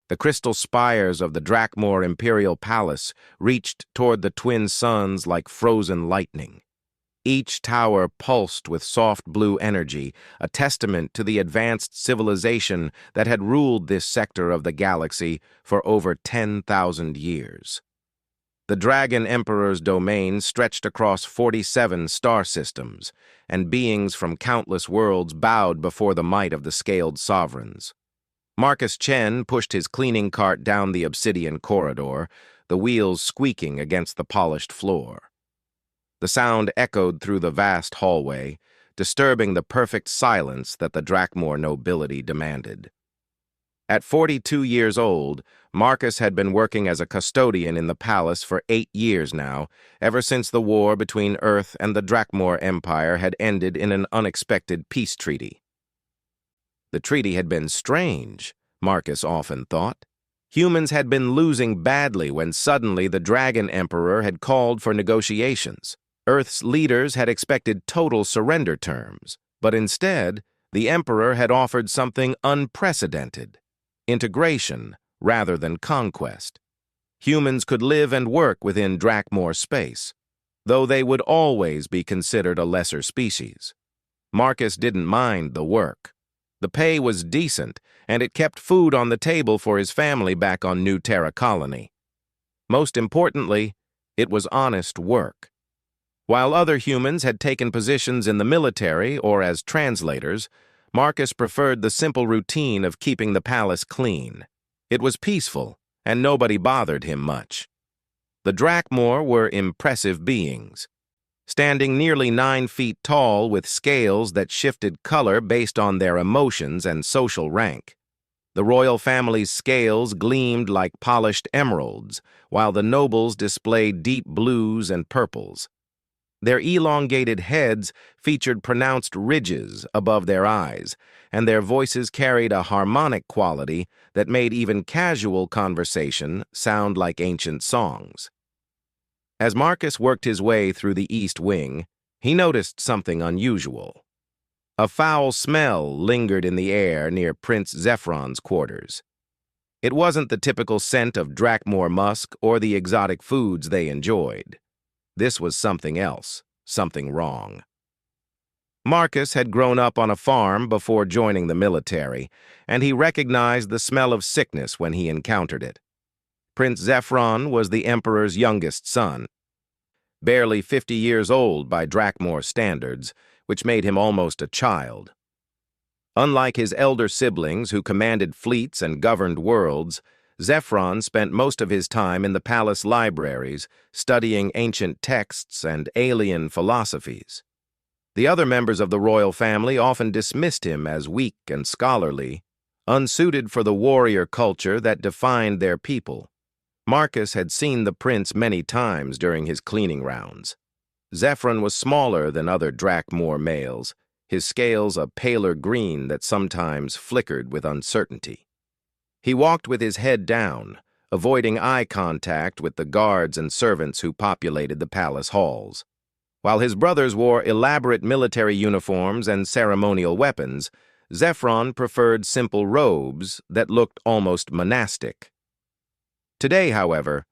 The crystal spires of the Drakmor Imperial Palace reached toward the twin suns like frozen lightning. Each tower pulsed with soft blue energy, a testament to the advanced civilization that had ruled this sector of the galaxy for over 10,000 years. The Dragon Emperor's domain stretched across 47 star systems, and beings from countless worlds bowed before the might of the scaled sovereigns. Marcus Chen pushed his cleaning cart down the obsidian corridor, the wheels squeaking against the polished floor. The sound echoed through the vast hallway, disturbing the perfect silence that the Drakmor nobility demanded. At 42 years old, Marcus had been working as a custodian in the palace for 8 years now, ever since the war between Earth and the Drakmor Empire had ended in an unexpected peace treaty. The treaty had been strange, Marcus often thought. Humans had been losing badly when suddenly the Dragon Emperor had called for negotiations. Earth's leaders had expected total surrender terms, but instead, the Emperor had offered something unprecedented: integration rather than conquest. Humans could live and work within Drakmor space, though they would always be considered a lesser species. Marcus didn't mind the work. The pay was decent, and it kept food on the table for his family back on New Terra Colony. Most importantly, it was honest work. While other humans had taken positions in the military or as translators, Marcus preferred the simple routine of keeping the palace clean. It was peaceful, and nobody bothered him much. The Drakmor were impressive beings, standing nearly 9 feet tall with scales that shifted color based on their emotions and social rank. The royal family's scales gleamed like polished emeralds, while the nobles displayed deep blues and purples. Their elongated heads featured pronounced ridges above their eyes, and their voices carried a harmonic quality that made even casual conversation sound like ancient songs. As Marcus worked his way through the East Wing, he noticed something unusual. A foul smell lingered in the air near Prince Zephron's quarters. It wasn't the typical scent of Drakmor musk or the exotic foods they enjoyed. This was something else, something wrong. Marcus had grown up on a farm before joining the military, and he recognized the smell of sickness when he encountered it. Prince Zephron was the Emperor's youngest son, barely 50 years old by Drakmor standards, which made him almost a child. Unlike his elder siblings who commanded fleets and governed worlds, Zephron spent most of his time in the palace libraries, studying ancient texts and alien philosophies. The other members of the royal family often dismissed him as weak and scholarly, unsuited for the warrior culture that defined their people. Marcus had seen the prince many times during his cleaning rounds. Zephron was smaller than other Drakmor males, his scales a paler green that sometimes flickered with uncertainty. He walked with his head down, avoiding eye contact with the guards and servants who populated the palace halls. While his brothers wore elaborate military uniforms and ceremonial weapons, Zephron preferred simple robes that looked almost monastic. Today, however,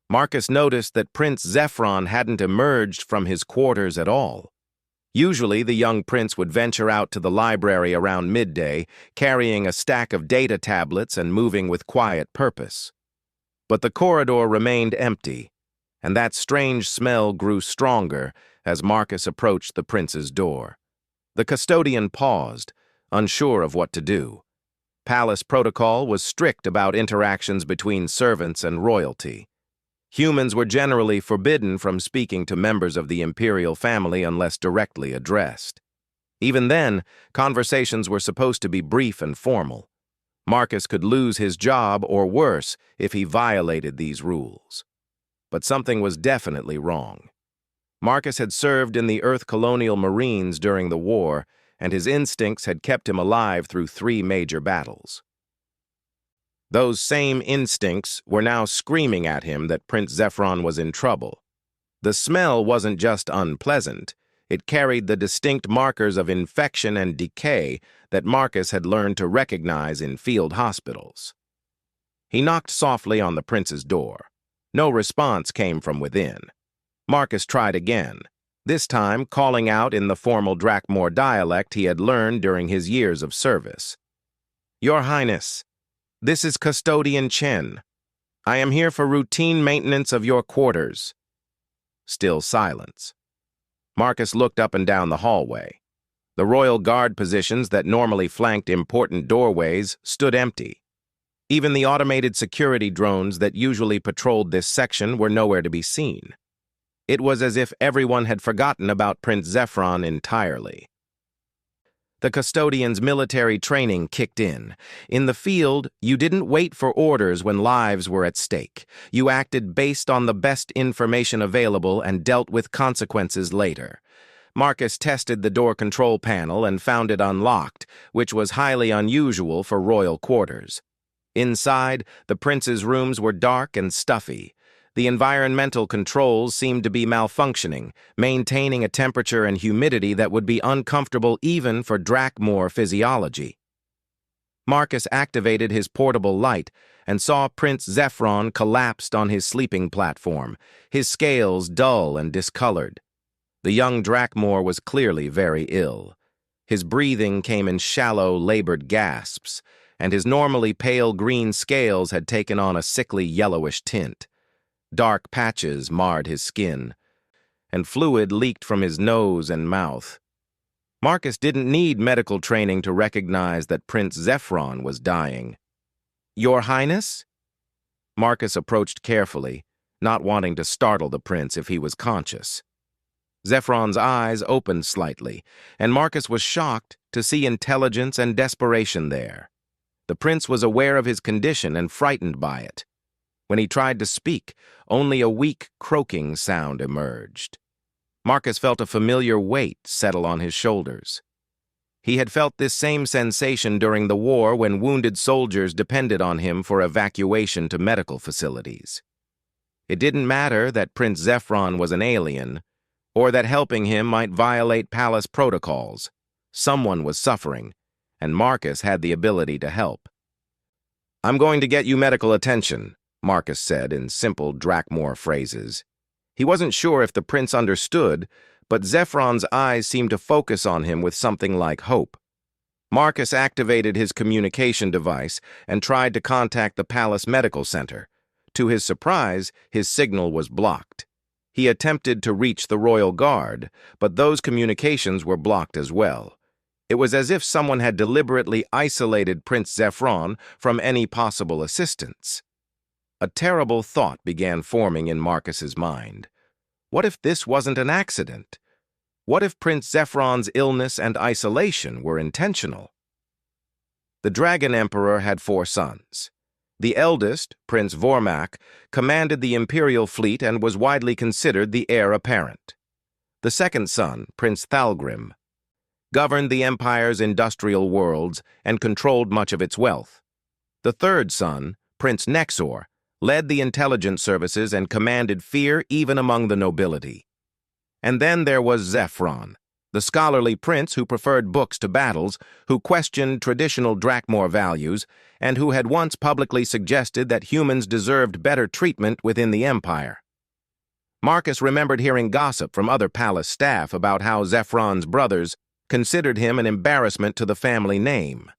Marcus noticed that Prince Zephron hadn't emerged from his quarters at all. Usually, the young prince would venture out to the library around midday, carrying a stack of data tablets and moving with quiet purpose. But the corridor remained empty, and that strange smell grew stronger as Marcus approached the prince's door. The custodian paused, unsure of what to do. Palace protocol was strict about interactions between servants and royalty. Humans were generally forbidden from speaking to members of the imperial family unless directly addressed. Even then, conversations were supposed to be brief and formal. Marcus could lose his job or worse if he violated these rules. But something was definitely wrong. Marcus had served in the Earth Colonial Marines during the war, and his instincts had kept him alive through 3 major battles. Those same instincts were now screaming at him that Prince Zephron was in trouble. The smell wasn't just unpleasant, it carried the distinct markers of infection and decay that Marcus had learned to recognize in field hospitals. He knocked softly on the prince's door. No response came from within. Marcus tried again, this time calling out in the formal Drakmor dialect he had learned during his years of service. "Your Highness, this is Custodian Chen. I am here for routine maintenance of your quarters." Still silence. Marcus looked up and down the hallway. The royal guard positions that normally flanked important doorways stood empty. Even the automated security drones that usually patrolled this section were nowhere to be seen. It was as if everyone had forgotten about Prince Zephyron entirely. The Custodian's military training kicked in. In the field, you didn't wait for orders when lives were at stake. You acted based on the best information available and dealt with consequences later. Marcus tested the door control panel and found it unlocked, which was highly unusual for royal quarters. Inside, the prince's rooms were dark and stuffy. The environmental controls seemed to be malfunctioning, maintaining a temperature and humidity that would be uncomfortable even for Drakmor physiology. Marcus activated his portable light and saw Prince Zephyron collapsed on his sleeping platform, his scales dull and discolored. The young Drakmor was clearly very ill. His breathing came in shallow, labored gasps, and his normally pale green scales had taken on a sickly yellowish tint. Dark patches marred his skin, and fluid leaked from his nose and mouth. Marcus didn't need medical training to recognize that Prince Zephyron was dying. "Your Highness?" Marcus approached carefully, not wanting to startle the prince if he was conscious. Zephyron's eyes opened slightly, and Marcus was shocked to see intelligence and desperation there. The prince was aware of his condition and frightened by it. When he tried to speak, only a weak, croaking sound emerged. Marcus felt a familiar weight settle on his shoulders. He had felt this same sensation during the war when wounded soldiers depended on him for evacuation to medical facilities. It didn't matter that Prince Zephyron was an alien, or that helping him might violate palace protocols. Someone was suffering, and Marcus had the ability to help. "I'm going to get you medical attention," Marcus said in simple Drakmor phrases. He wasn't sure if the prince understood, but Zephyron's eyes seemed to focus on him with something like hope. Marcus activated his communication device and tried to contact the palace medical center. To his surprise, his signal was blocked. He attempted to reach the royal guard, but those communications were blocked as well. It was as if someone had deliberately isolated Prince Zephyron from any possible assistance. A terrible thought began forming in Marcus's mind. What if this wasn't an accident? What if Prince Zephyron's illness and isolation were intentional? The Dragon Emperor had 4 sons. The eldest, Prince Vormak, commanded the imperial fleet and was widely considered the heir apparent. The second son, Prince Thalgrim, governed the empire's industrial worlds and controlled much of its wealth. The third son, Prince Nexor, led the intelligence services and commanded fear even among the nobility. And then there was Zephyron, the scholarly prince who preferred books to battles, who questioned traditional Drakmor values, and who had once publicly suggested that humans deserved better treatment within the empire. Marcus remembered hearing gossip from other palace staff about how Zephyron's brothers considered him an embarrassment to the family name.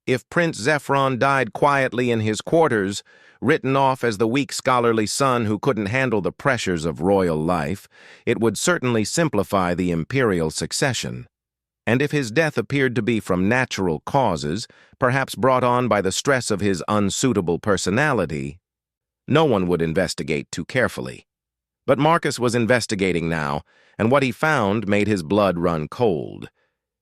If Prince Zephyron died quietly in his quarters, written off as the weak scholarly son who couldn't handle the pressures of royal life, it would certainly simplify the imperial succession. And if his death appeared to be from natural causes, perhaps brought on by the stress of his unsuitable personality, no one would investigate too carefully. But Marcus was investigating now, and what he found made his blood run cold.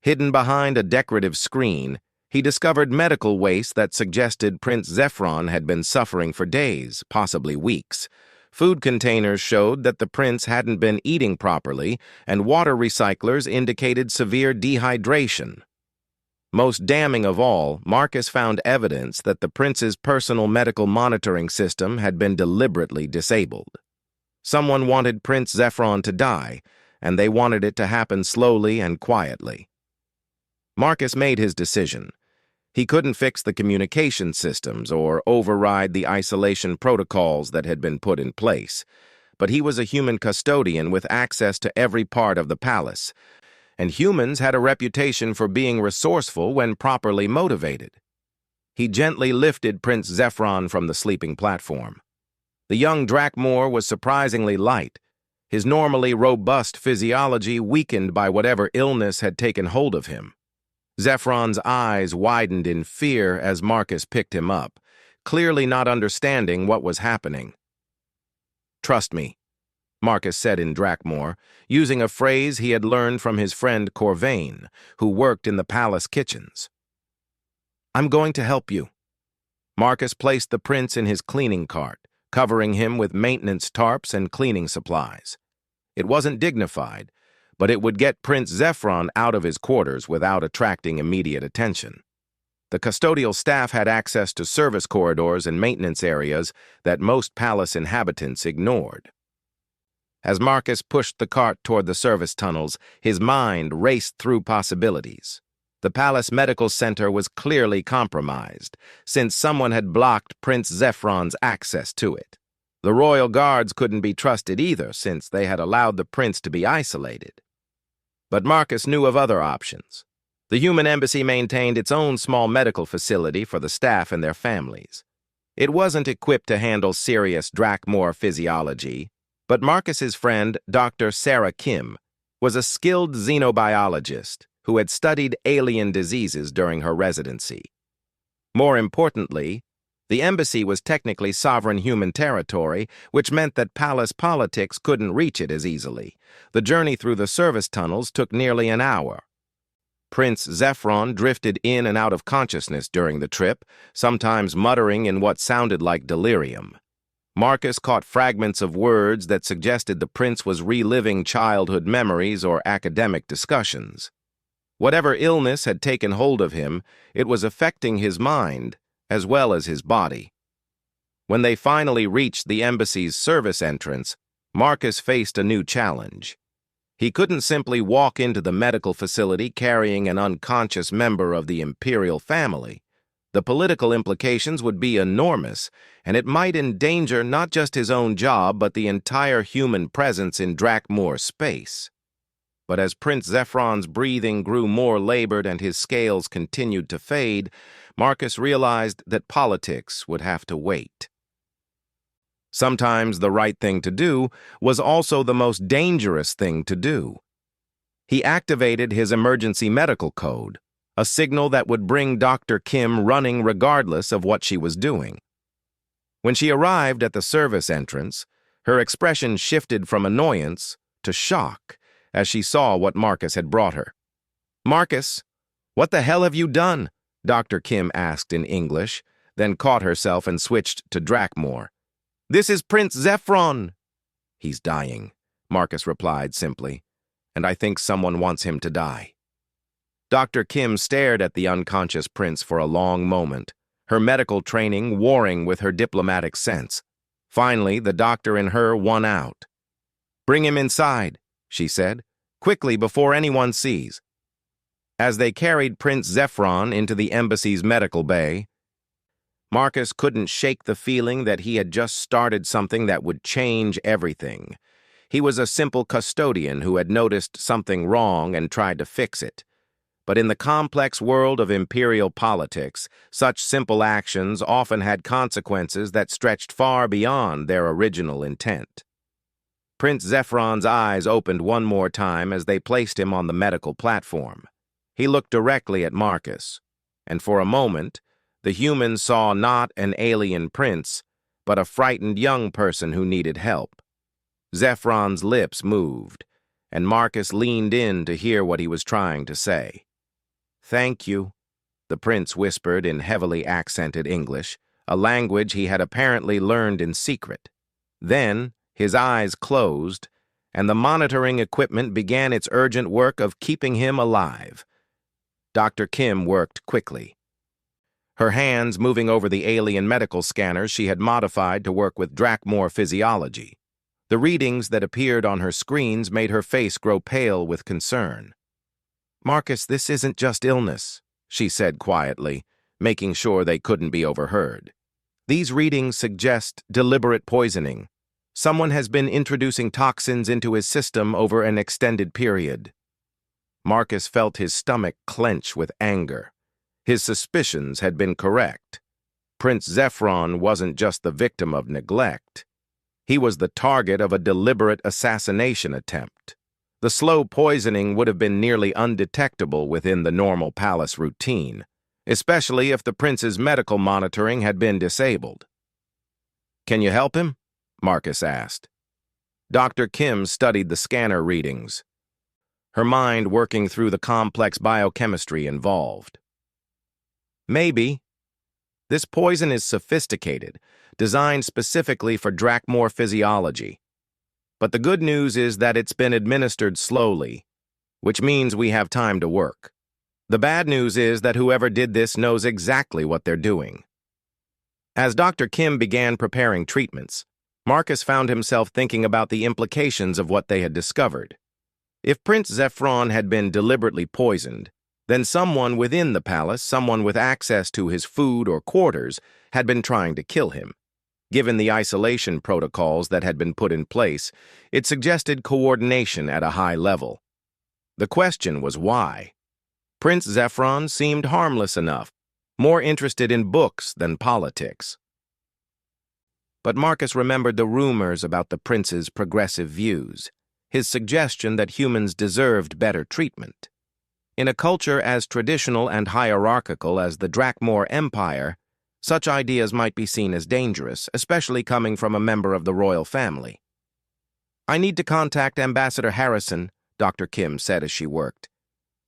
Hidden behind a decorative screen, he discovered medical waste that suggested Prince Zephyron had been suffering for days, possibly weeks. Food containers showed that the prince hadn't been eating properly, and water recyclers indicated severe dehydration. Most damning of all, Marcus found evidence that the prince's personal medical monitoring system had been deliberately disabled. Someone wanted Prince Zephyron to die, and they wanted it to happen slowly and quietly. Marcus made his decision. He couldn't fix the communication systems or override the isolation protocols that had been put in place, but he was a human custodian with access to every part of the palace, and humans had a reputation for being resourceful when properly motivated. He gently lifted Prince Zephron from the sleeping platform. The young Drakmor was surprisingly light, his normally robust physiology weakened by whatever illness had taken hold of him. Zephron's eyes widened in fear as Marcus picked him up, clearly not understanding what was happening. "Trust me," Marcus said in Drakmor, using a phrase he had learned from his friend Corvain, who worked in the palace kitchens. "I'm going to help you." Marcus placed the prince in his cleaning cart, covering him with maintenance tarps and cleaning supplies. It wasn't dignified, but it would get Prince Zephron out of his quarters without attracting immediate attention. The custodial staff had access to service corridors and maintenance areas that most palace inhabitants ignored. As Marcus pushed the cart toward the service tunnels, his mind raced through possibilities. The palace medical center was clearly compromised, since someone had blocked Prince Zephron's access to it. The royal guards couldn't be trusted either, since they had allowed the prince to be isolated. But Marcus knew of other options. The human embassy maintained its own small medical facility for the staff and their families. It wasn't equipped to handle serious Drakmor physiology, but Marcus's friend, Dr. Sarah Kim, was a skilled xenobiologist who had studied alien diseases during her residency. More importantly, the embassy was technically sovereign human territory, which meant that palace politics couldn't reach it as easily. The journey through the service tunnels took nearly an hour. Prince Zephron drifted in and out of consciousness during the trip, sometimes muttering in what sounded like delirium. Marcus caught fragments of words that suggested the prince was reliving childhood memories or academic discussions. Whatever illness had taken hold of him, it was affecting his mind as well as his body. When they finally reached the embassy's service entrance, Marcus faced a new challenge. He couldn't simply walk into the medical facility carrying an unconscious member of the imperial family. The political implications would be enormous, and it might endanger not just his own job but the entire human presence in Drakmor space. But as Prince Zephron's breathing grew more labored and his scales continued to fade, Marcus realized that politics would have to wait. Sometimes the right thing to do was also the most dangerous thing to do. He activated his emergency medical code, a signal that would bring Dr. Kim running regardless of what she was doing. When she arrived at the service entrance, her expression shifted from annoyance to shock as she saw what Marcus had brought her. "Marcus, what the hell have you done?" Dr. Kim asked in English, then caught herself and switched to Drakmor. "This is Prince Zephron." "He's dying," Marcus replied simply, "and I think someone wants him to die." Dr. Kim stared at the unconscious prince for a long moment, her medical training warring with her diplomatic sense. Finally, the doctor in her won out. "Bring him inside," she said, "quickly before anyone sees." As they carried Prince Zephron into the embassy's medical bay, Marcus couldn't shake the feeling that he had just started something that would change everything. He was a simple custodian who had noticed something wrong and tried to fix it. But in the complex world of imperial politics, such simple actions often had consequences that stretched far beyond their original intent. Prince Zephron's eyes opened one more time as they placed him on the medical platform. He looked directly at Marcus, and for a moment, the human saw not an alien prince, but a frightened young person who needed help. Zephron's lips moved, and Marcus leaned in to hear what he was trying to say. "Thank you," the prince whispered in heavily accented English, a language he had apparently learned in secret. Then, his eyes closed, and the monitoring equipment began its urgent work of keeping him alive. Dr. Kim worked quickly, her hands moving over the alien medical scanners she had modified to work with Drakmor physiology. The readings that appeared on her screens made her face grow pale with concern. "Marcus, this isn't just illness," she said quietly. making sure they couldn't be overheard. These readings suggest deliberate poisoning. Someone has been introducing toxins into his system over an extended period. Marcus felt his stomach clench with anger. His suspicions had been correct. Prince Zephron wasn't just the victim of neglect. He was the target of a deliberate assassination attempt. The slow poisoning would have been nearly undetectable within the normal palace routine, especially if the prince's medical monitoring had been disabled. "Can you help him?" Marcus asked. Dr. Kim studied the scanner readings, her mind working through the complex biochemistry involved. "Maybe. This poison is sophisticated, designed specifically for Drakmor physiology. But the good news is that it's been administered slowly, which means we have time to work. The bad news is that whoever did this knows exactly what they're doing." As Dr. Kim began preparing treatments, Marcus found himself thinking about the implications of what they had discovered. If Prince Zephron had been deliberately poisoned, then someone within the palace, someone with access to his food or quarters, had been trying to kill him. Given the isolation protocols that had been put in place, it suggested coordination at a high level. The question was why. Prince Zephron seemed harmless enough, more interested in books than politics. But Marcus remembered the rumors about the prince's progressive views, his suggestion that humans deserved better treatment. In a culture as traditional and hierarchical as the Drakmor Empire, such ideas might be seen as dangerous, especially coming from a member of the royal family. "I need to contact Ambassador Harrison," Dr. Kim said as she worked.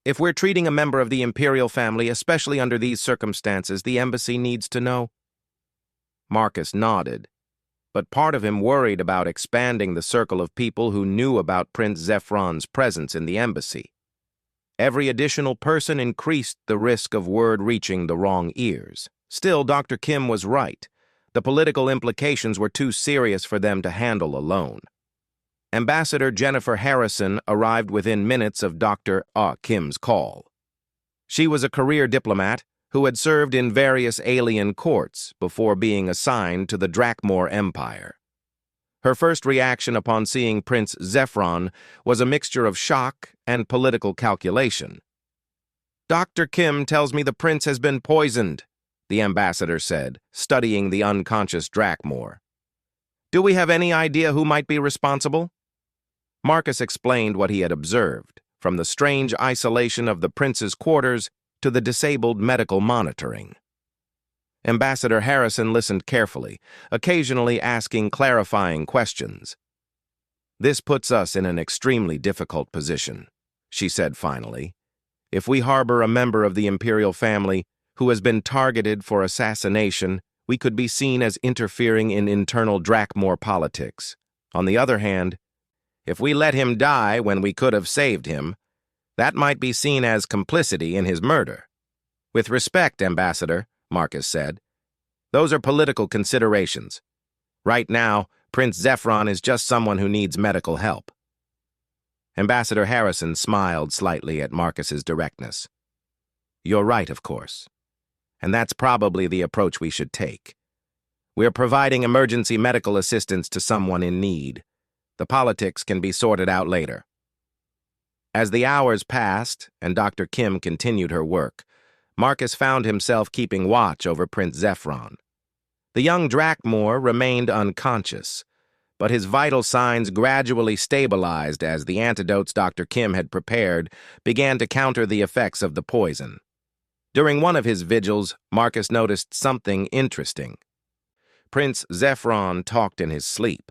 "If we're treating a member of the imperial family, especially under these circumstances, the embassy needs to know." Marcus nodded, but part of him worried about expanding the circle of people who knew about Prince Zephron's presence in the embassy. Every additional person increased the risk of word reaching the wrong ears. Still, Dr. Kim was right. The political implications were too serious for them to handle alone. Ambassador Jennifer Harrison arrived within minutes of Dr. Kim's call. She was a career diplomat who had served in various alien courts before being assigned to the Drakmor Empire. Her first reaction upon seeing Prince Zephron was a mixture of shock and political calculation. "Dr. Kim tells me the prince has been poisoned," the ambassador said, studying the unconscious Drakmor. "Do we have any idea who might be responsible?" Marcus explained what he had observed, from the strange isolation of the prince's quarters to the disabled medical monitoring. Ambassador Harrison listened carefully, occasionally asking clarifying questions. "This puts us in an extremely difficult position," she said finally. "If we harbor a member of the imperial family who has been targeted for assassination, we could be seen as interfering in internal Drakmor politics. On the other hand, if we let him die when we could have saved him, that might be seen as complicity in his murder." "With respect, Ambassador," Marcus said, "those are political considerations. Right now, Prince Zephron is just someone who needs medical help." Ambassador Harrison smiled slightly at Marcus's directness. "You're right, of course. And that's probably the approach we should take. We're providing emergency medical assistance to someone in need. The politics can be sorted out later." As the hours passed and Dr. Kim continued her work, Marcus found himself keeping watch over Prince Zephron. The young Drakmor remained unconscious, but his vital signs gradually stabilized as the antidotes Dr. Kim had prepared began to counter the effects of the poison. During one of his vigils, Marcus noticed something interesting. Prince Zephron talked in his sleep,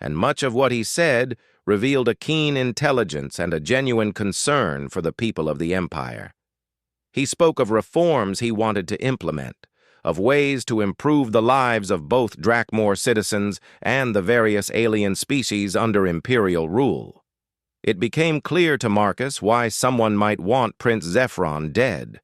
and much of what he said revealed a keen intelligence and a genuine concern for the people of the Empire. He spoke of reforms he wanted to implement, of ways to improve the lives of both Drakmor citizens and the various alien species under imperial rule. It became clear to Marcus why someone might want Prince Zephron dead.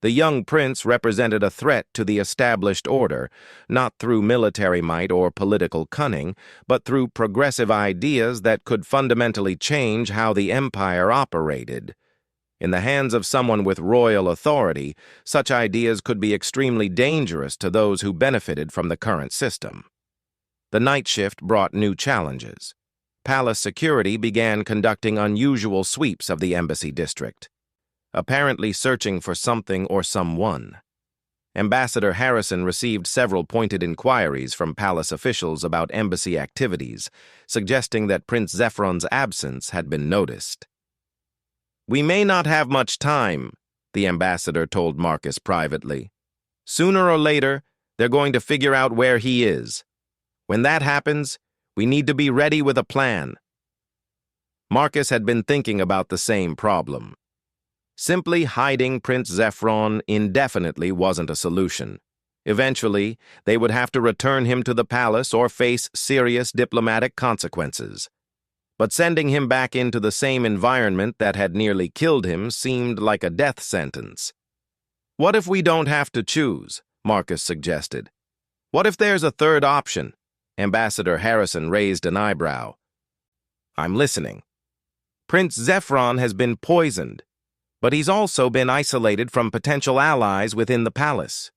The young prince represented a threat to the established order, not through military might or political cunning, but through progressive ideas that could fundamentally change how the empire operated. In the hands of someone with royal authority, such ideas could be extremely dangerous to those who benefited from the current system. The night shift brought new challenges. Palace security began conducting unusual sweeps of the embassy district, apparently searching for something or someone. Ambassador Harrison received several pointed inquiries from palace officials about embassy activities, suggesting that Prince Zephron's absence had been noticed. "We may not have much time," the ambassador told Marcus privately. "Sooner or later, they're going to figure out where he is. When that happens, we need to be ready with a plan." Marcus had been thinking about the same problem. Simply hiding Prince Zephron indefinitely wasn't a solution. Eventually, they would have to return him to the palace or face serious diplomatic consequences. But sending him back into the same environment that had nearly killed him seemed like a death sentence. "What if we don't have to choose?" Marcus suggested. "What if there's a third option?" Ambassador Harrison raised an eyebrow. "I'm listening." "Prince Zephron has been poisoned, but he's also been isolated from potential allies within the palace.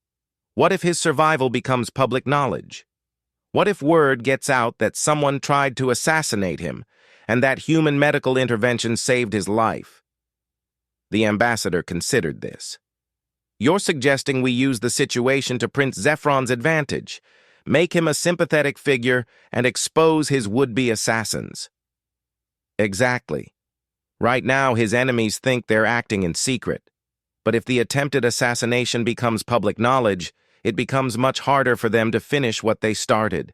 What if his survival becomes public knowledge? What if word gets out that someone tried to assassinate him, and that human medical intervention saved his life?" The ambassador considered this. "You're suggesting we use the situation to Prince Zephron's advantage, make him a sympathetic figure, and expose his would-be assassins." "Exactly. Right now, his enemies think they're acting in secret. But if the attempted assassination becomes public knowledge, it becomes much harder for them to finish what they started."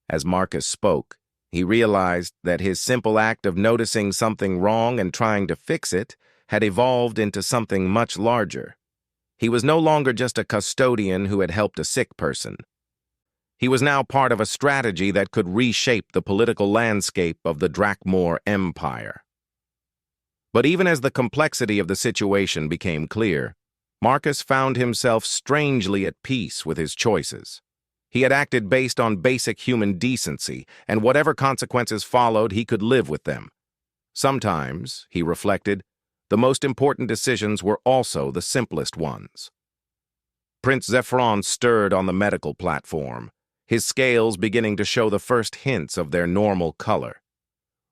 As Marcus spoke, he realized that his simple act of noticing something wrong and trying to fix it had evolved into something much larger. He was no longer just a custodian who had helped a sick person. He was now part of a strategy that could reshape the political landscape of the Drakmor Empire. But even as the complexity of the situation became clear, Marcus found himself strangely at peace with his choices. He had acted based on basic human decency, and whatever consequences followed, he could live with them. Sometimes, he reflected, the most important decisions were also the simplest ones. Prince Zephron stirred on the medical platform, his scales beginning to show the first hints of their normal color.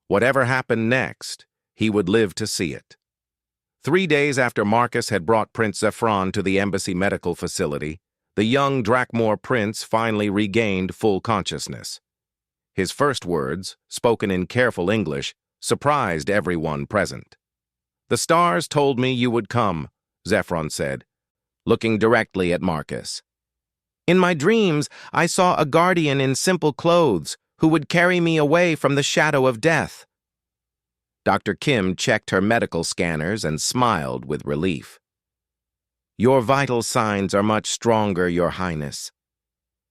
Whatever happened next, he would live to see it. 3 days after Marcus had brought Prince Zephron to the embassy medical facility, the young Drakmor prince finally regained full consciousness. His first words, spoken in careful English, surprised everyone present. "The stars told me you would come," Zephron said, looking directly at Marcus. "In my dreams, I saw a guardian in simple clothes who would carry me away from the shadow of death." Dr. Kim checked her medical scanners and smiled with relief. "Your vital signs are much stronger, Your Highness.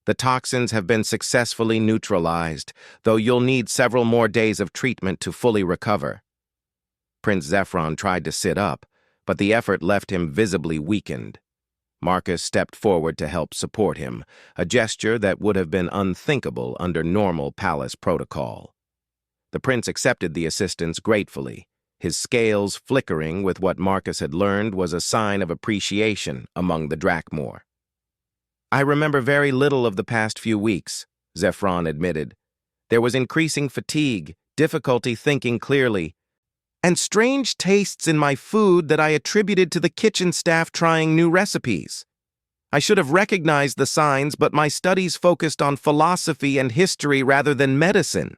The toxins have been successfully neutralized, though you'll need several more days of treatment to fully recover." Prince Zephron tried to sit up, but the effort left him visibly weakened. Marcus stepped forward to help support him, a gesture that would have been unthinkable under normal palace protocol. The prince accepted the assistance gratefully, his scales flickering with what Marcus had learned was a sign of appreciation among the Drakmor. "I remember very little of the past few weeks," Zephron admitted. "There was increasing fatigue, difficulty thinking clearly, and strange tastes in my food that I attributed to the kitchen staff trying new recipes. I should have recognized the signs, but my studies focused on philosophy and history rather than medicine."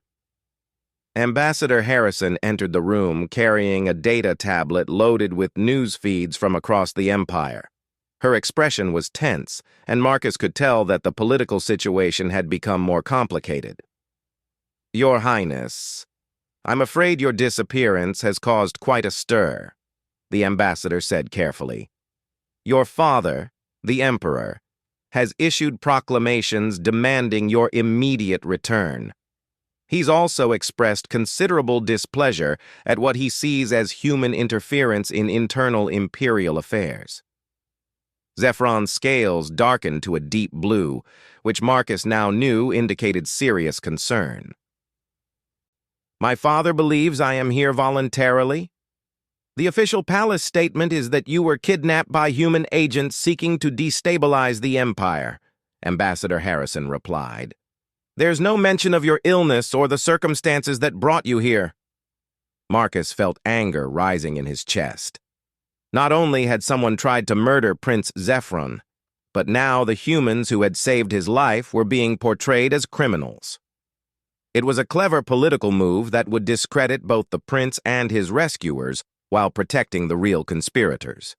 Ambassador Harrison entered the room carrying a data tablet loaded with news feeds from across the empire. Her expression was tense, and Marcus could tell that the political situation had become more complicated. "Your Highness, I'm afraid your disappearance has caused quite a stir," the ambassador said carefully. "Your father, the Emperor, has issued proclamations demanding your immediate return. He's also expressed considerable displeasure at what he sees as human interference in internal imperial affairs." Zephron's scales darkened to a deep blue, which Marcus now knew indicated serious concern. "My father believes I am here voluntarily?" The official palace statement is that you were kidnapped by human agents seeking to destabilize the Empire, Ambassador Harrison replied. There's no mention of your illness or the circumstances that brought you here. Marcus felt anger rising in his chest. Not only had someone tried to murder Prince Zephyron, but now the humans who had saved his life were being portrayed as criminals. It was a clever political move that would discredit both the prince and his rescuers while protecting the real conspirators.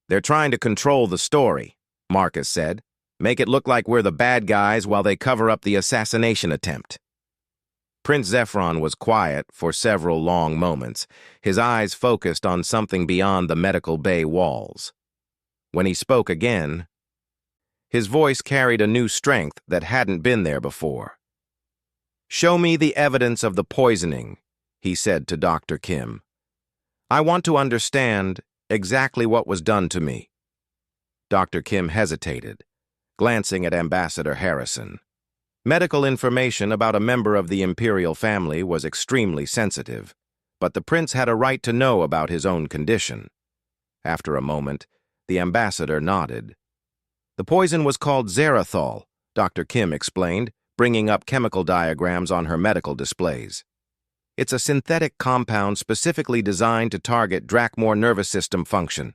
They're trying to control the story, Marcus said. Make it look like we're the bad guys while they cover up the assassination attempt. Prince Zephyron was quiet for several long moments, his eyes focused on something beyond the medical bay walls. When he spoke again, his voice carried a new strength that hadn't been there before. Show me the evidence of the poisoning, he said to Dr. Kim. I want to understand exactly what was done to me. Dr. Kim hesitated, glancing at Ambassador Harrison. Medical information about a member of the imperial family was extremely sensitive, but the prince had a right to know about his own condition. After a moment, the ambassador nodded. The poison was called Xerathol, Dr. Kim explained, bringing up chemical diagrams on her medical displays. It's a synthetic compound specifically designed to target Drakmor nervous system function.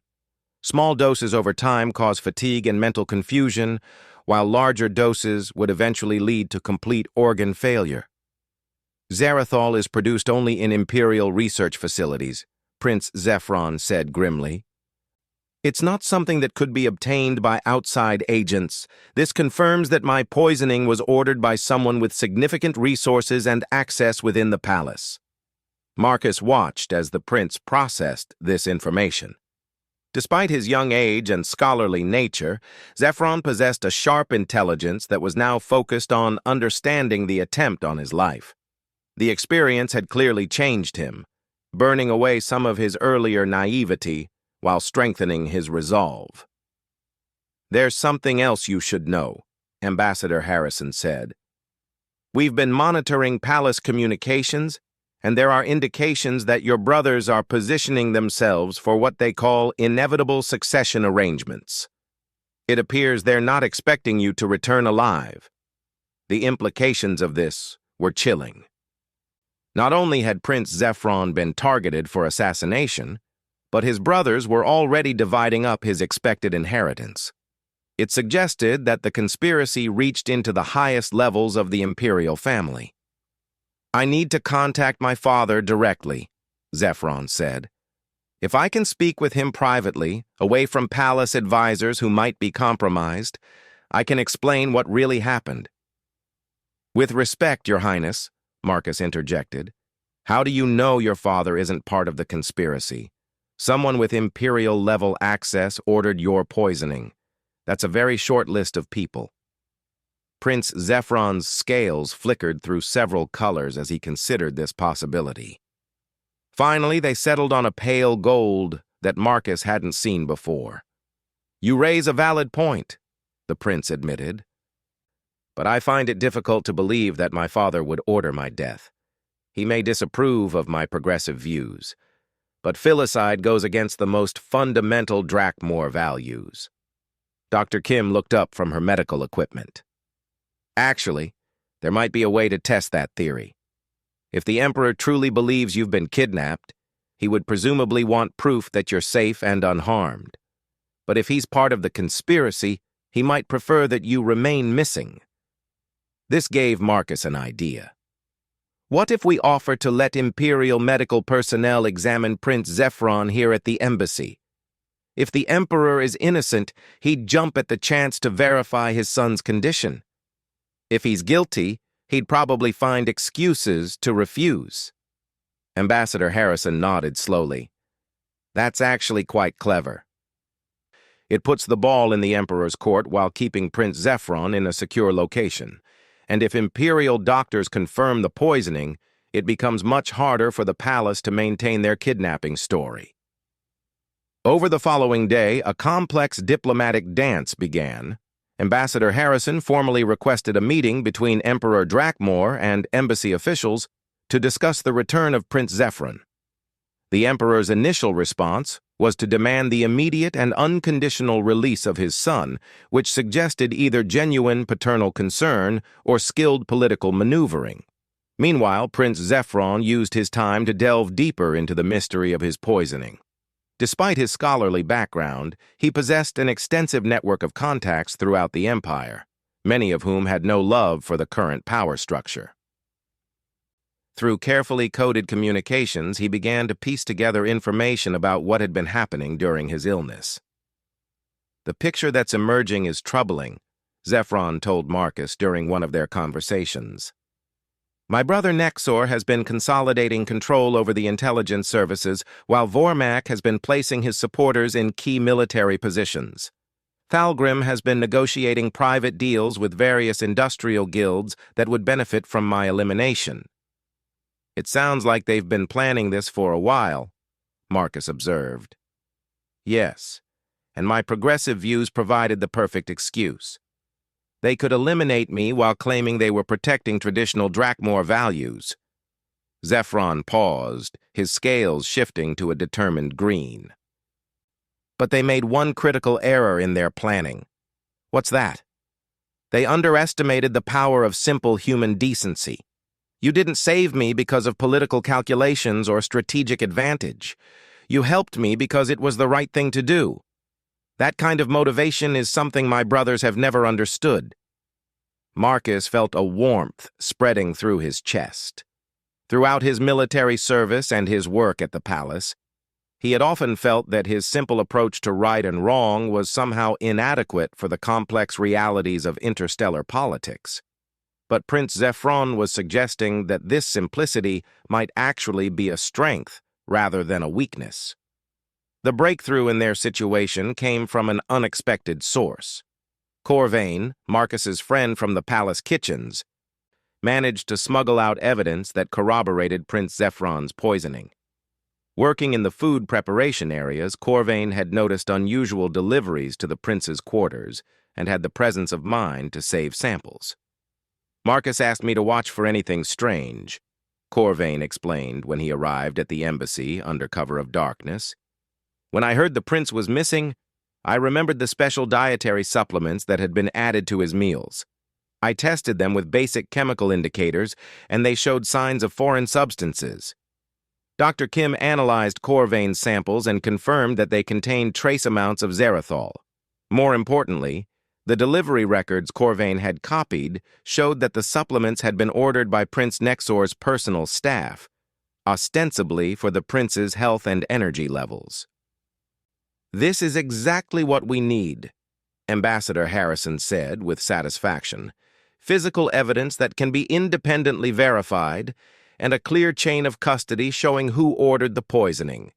Small doses over time cause fatigue and mental confusion, while larger doses would eventually lead to complete organ failure. Xerathol is produced only in Imperial research facilities, Prince Zephyron said grimly. It's not something that could be obtained by outside agents. This confirms that my poisoning was ordered by someone with significant resources and access within the palace. Marcus watched as the prince processed this information. Despite his young age and scholarly nature, Zephyron possessed a sharp intelligence that was now focused on understanding the attempt on his life. The experience had clearly changed him, burning away some of his earlier naivety while strengthening his resolve. There's something else you should know, Ambassador Harrison said. We've been monitoring palace communications, and there are indications that your brothers are positioning themselves for what they call inevitable succession arrangements. It appears they're not expecting you to return alive. The implications of this were chilling. Not only had Prince Zephyron been targeted for assassination, but his brothers were already dividing up his expected inheritance. It suggested that the conspiracy reached into the highest levels of the imperial family. I need to contact my father directly, Zephyron said. If I can speak with him privately, away from palace advisors who might be compromised, I can explain what really happened. With respect, Your Highness, Marcus interjected, how do you know your father isn't part of the conspiracy? Someone with imperial-level access ordered your poisoning. That's a very short list of people. Prince Zephyron's scales flickered through several colors as he considered this possibility. Finally, they settled on a pale gold that Marcus hadn't seen before. You raise a valid point, the prince admitted. But I find it difficult to believe that my father would order my death. He may disapprove of my progressive views, but filicide goes against the most fundamental Drakmor values. Dr. Kim looked up from her medical equipment. Actually, there might be a way to test that theory. If the Emperor truly believes you've been kidnapped, he would presumably want proof that you're safe and unharmed. But if he's part of the conspiracy, he might prefer that you remain missing. This gave Marcus an idea. What if we offer to let Imperial medical personnel examine Prince Zephyron here at the embassy? If the Emperor is innocent, he'd jump at the chance to verify his son's condition. If he's guilty, he'd probably find excuses to refuse. Ambassador Harrison nodded slowly. That's actually quite clever. It puts the ball in the Emperor's court while keeping Prince Zephyron in a secure location. And if Imperial doctors confirm the poisoning, it becomes much harder for the palace to maintain their kidnapping story. Over the following day, a complex diplomatic dance began. Ambassador Harrison formally requested a meeting between Emperor Drakmor and embassy officials to discuss the return of Prince Zephyron. The emperor's initial response was to demand the immediate and unconditional release of his son, which suggested either genuine paternal concern or skilled political maneuvering. Meanwhile, Prince Zefron used his time to delve deeper into the mystery of his poisoning. Despite his scholarly background, he possessed an extensive network of contacts throughout the empire, many of whom had no love for the current power structure. Through carefully coded communications, he began to piece together information about what had been happening during his illness. "The picture that's emerging is troubling," Zefron told Marcus during one of their conversations. "My brother Nexor has been consolidating control over the intelligence services, while Vormak has been placing his supporters in key military positions. Thalgrim has been negotiating private deals with various industrial guilds that would benefit from my elimination." "It sounds like they've been planning this for a while," Marcus observed. "Yes, and my progressive views provided the perfect excuse. They could eliminate me while claiming they were protecting traditional Drakmor values." Zefron paused, his scales shifting to a determined green. "But they made one critical error in their planning." "What's that?" "They underestimated the power of simple human decency. You didn't save me because of political calculations or strategic advantage. You helped me because it was the right thing to do. That kind of motivation is something my brothers have never understood." Marcus felt a warmth spreading through his chest. Throughout his military service and his work at the palace, he had often felt that his simple approach to right and wrong was somehow inadequate for the complex realities of interstellar politics. But Prince Zefron was suggesting that this simplicity might actually be a strength rather than a weakness. The breakthrough in their situation came from an unexpected source. Corvain, Marcus's friend from the palace kitchens, managed to smuggle out evidence that corroborated Prince Zefron's poisoning. Working in the food preparation areas, Corvain had noticed unusual deliveries to the prince's quarters and had the presence of mind to save samples. "Marcus asked me to watch for anything strange," Corvain explained when he arrived at the embassy under cover of darkness. "When I heard the prince was missing, I remembered the special dietary supplements that had been added to his meals. I tested them with basic chemical indicators, and they showed signs of foreign substances. Dr. Kim analyzed Corvain's samples and confirmed that they contained trace amounts of xerothol. More importantly, the delivery records Corvain had copied showed that the supplements had been ordered by Prince Nexor's personal staff, ostensibly for the prince's health and energy levels." "This is exactly what we need," Ambassador Harrison said with satisfaction. "Physical evidence that can be independently verified and a clear chain of custody showing who ordered the poisoning."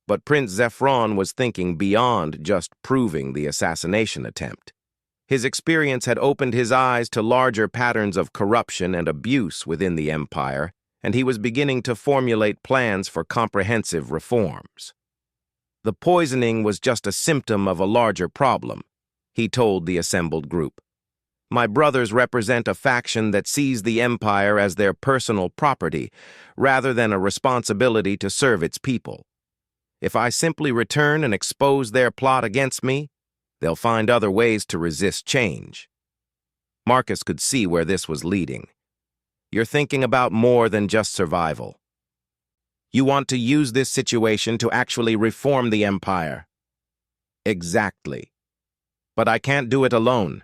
But Prince Zefron was thinking beyond just proving the assassination attempt. His experience had opened his eyes to larger patterns of corruption and abuse within the empire, and he was beginning to formulate plans for comprehensive reforms. "The poisoning was just a symptom of a larger problem," he told the assembled group. "My brothers represent a faction that sees the empire as their personal property, rather than a responsibility to serve its people. If I simply return and expose their plot against me, they'll find other ways to resist change." Marcus could see where this was leading. "You're thinking about more than just survival. You want to use this situation to actually reform the empire." "Exactly. But I can't do it alone.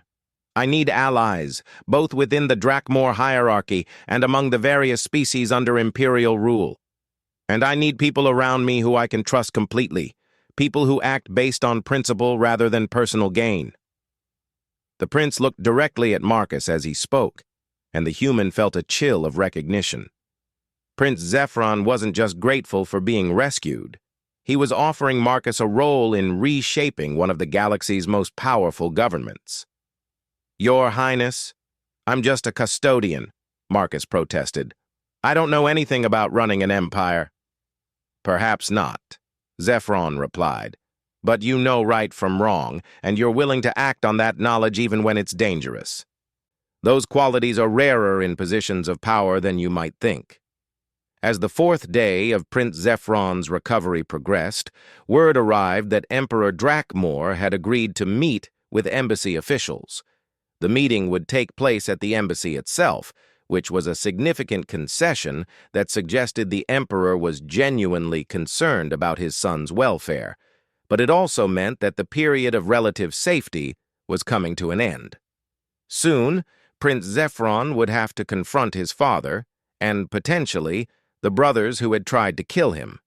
I need allies, both within the Drakmor hierarchy and among the various species under imperial rule. And I need people around me who I can trust completely, people who act based on principle rather than personal gain." The prince looked directly at Marcus as he spoke, and the human felt a chill of recognition. Prince Zefron wasn't just grateful for being rescued. He was offering Marcus a role in reshaping one of the galaxy's most powerful governments. "Your Highness, I'm just a custodian," Marcus protested. "I don't know anything about running an empire." "Perhaps not," Zefron replied. "But you know right from wrong, and you're willing to act on that knowledge even when it's dangerous. Those qualities are rarer in positions of power than you might think. As the fourth day of Prince Zephron's recovery progressed, word arrived that Emperor Drakmor had agreed to meet with embassy officials. The meeting would take place at the embassy itself, which was a significant concession that suggested the emperor was genuinely concerned about his son's welfare, but it also meant that the period of relative safety was coming to an end. Soon, Prince Zephron would have to confront his father, and potentially, the brothers who had tried to kill him.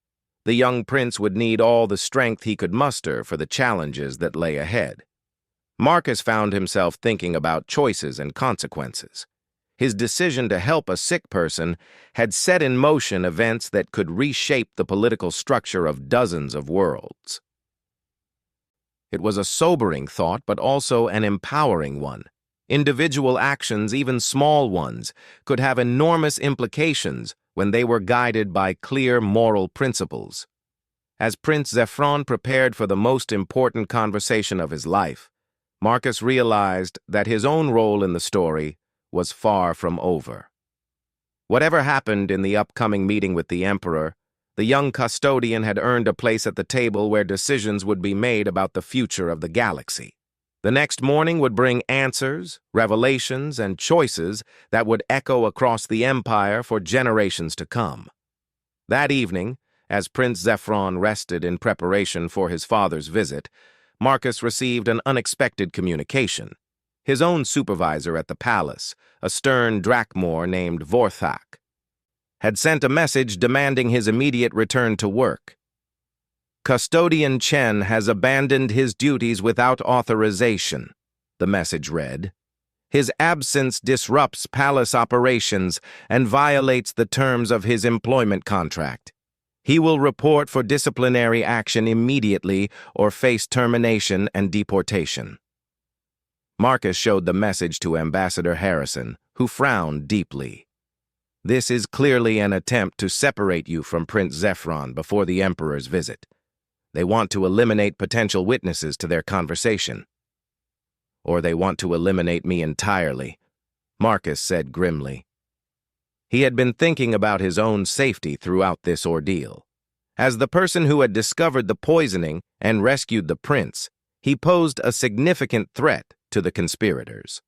The young prince would need all the strength he could muster for the challenges that lay ahead. Marcus found himself thinking about choices and consequences. His decision to help a sick person had set in motion events that could reshape the political structure of dozens of worlds. It was a sobering thought, but also an empowering one. Individual actions, even small ones, could have enormous implications when they were guided by clear moral principles. As Prince Zephron prepared for the most important conversation of his life, Marcus realized that his own role in the story was far from over. Whatever happened in the upcoming meeting with the Emperor, the young custodian had earned a place at the table where decisions would be made about the future of the galaxy. The next morning would bring answers, revelations, and choices that would echo across the Empire for generations to come. That evening, as Prince Zephron rested in preparation for his father's visit, Marcus received an unexpected communication. His own supervisor at the palace, a stern Drakmor named Vorthak, had sent a message demanding his immediate return to work. "Custodian Chen has abandoned his duties without authorization," the message read. "His absence disrupts palace operations and violates the terms of his employment contract. He will report for disciplinary action immediately or face termination and deportation." Marcus showed the message to Ambassador Harrison, who frowned deeply. "This is clearly an attempt to separate you from Prince Zephron before the Emperor's visit. They want to eliminate potential witnesses to their conversation. Or they want to eliminate me entirely," Marcus said grimly. He had been thinking about his own safety throughout this ordeal. As the person who had discovered the poisoning and rescued the prince, he posed a significant threat to the conspirators.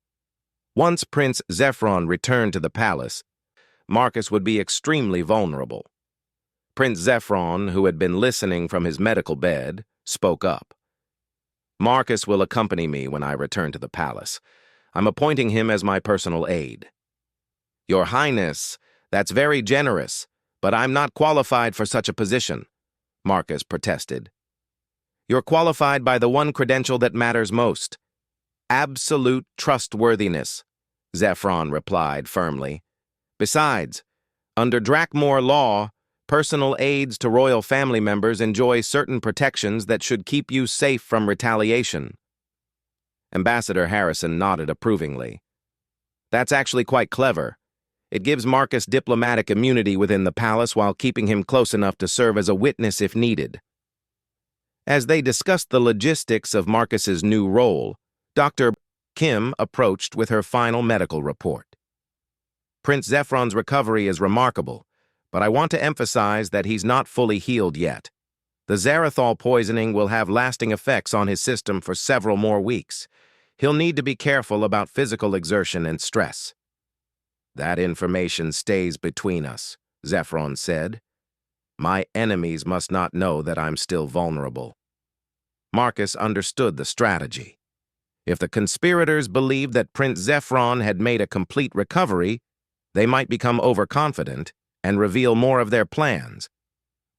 Once Prince Zephron returned to the palace, Marcus would be extremely vulnerable. Prince Zephron, who had been listening from his medical bed, spoke up. "Marcus will accompany me when I return to the palace. I'm appointing him as my personal aide." "Your Highness, that's very generous, but I'm not qualified for such a position," Marcus protested. "You're qualified by the one credential that matters most: absolute trustworthiness," Zephron replied firmly. "Besides, under Drakmor law, personal aides to royal family members enjoy certain protections that should keep you safe from retaliation." Ambassador Harrison nodded approvingly. "That's actually quite clever. It gives Marcus diplomatic immunity within the palace while keeping him close enough to serve as a witness if needed." As they discussed the logistics of Marcus's new role, Dr. Kim approached with her final medical report. "Prince Zephron's recovery is remarkable, but I want to emphasize that he's not fully healed yet. The Zarathol poisoning will have lasting effects on his system for several more weeks. He'll need to be careful about physical exertion and stress." "That information stays between us," Zephron said. "My enemies must not know that I'm still vulnerable." Marcus understood the strategy. If the conspirators believed that Prince Zephron had made a complete recovery, they might become overconfident and reveal more of their plans.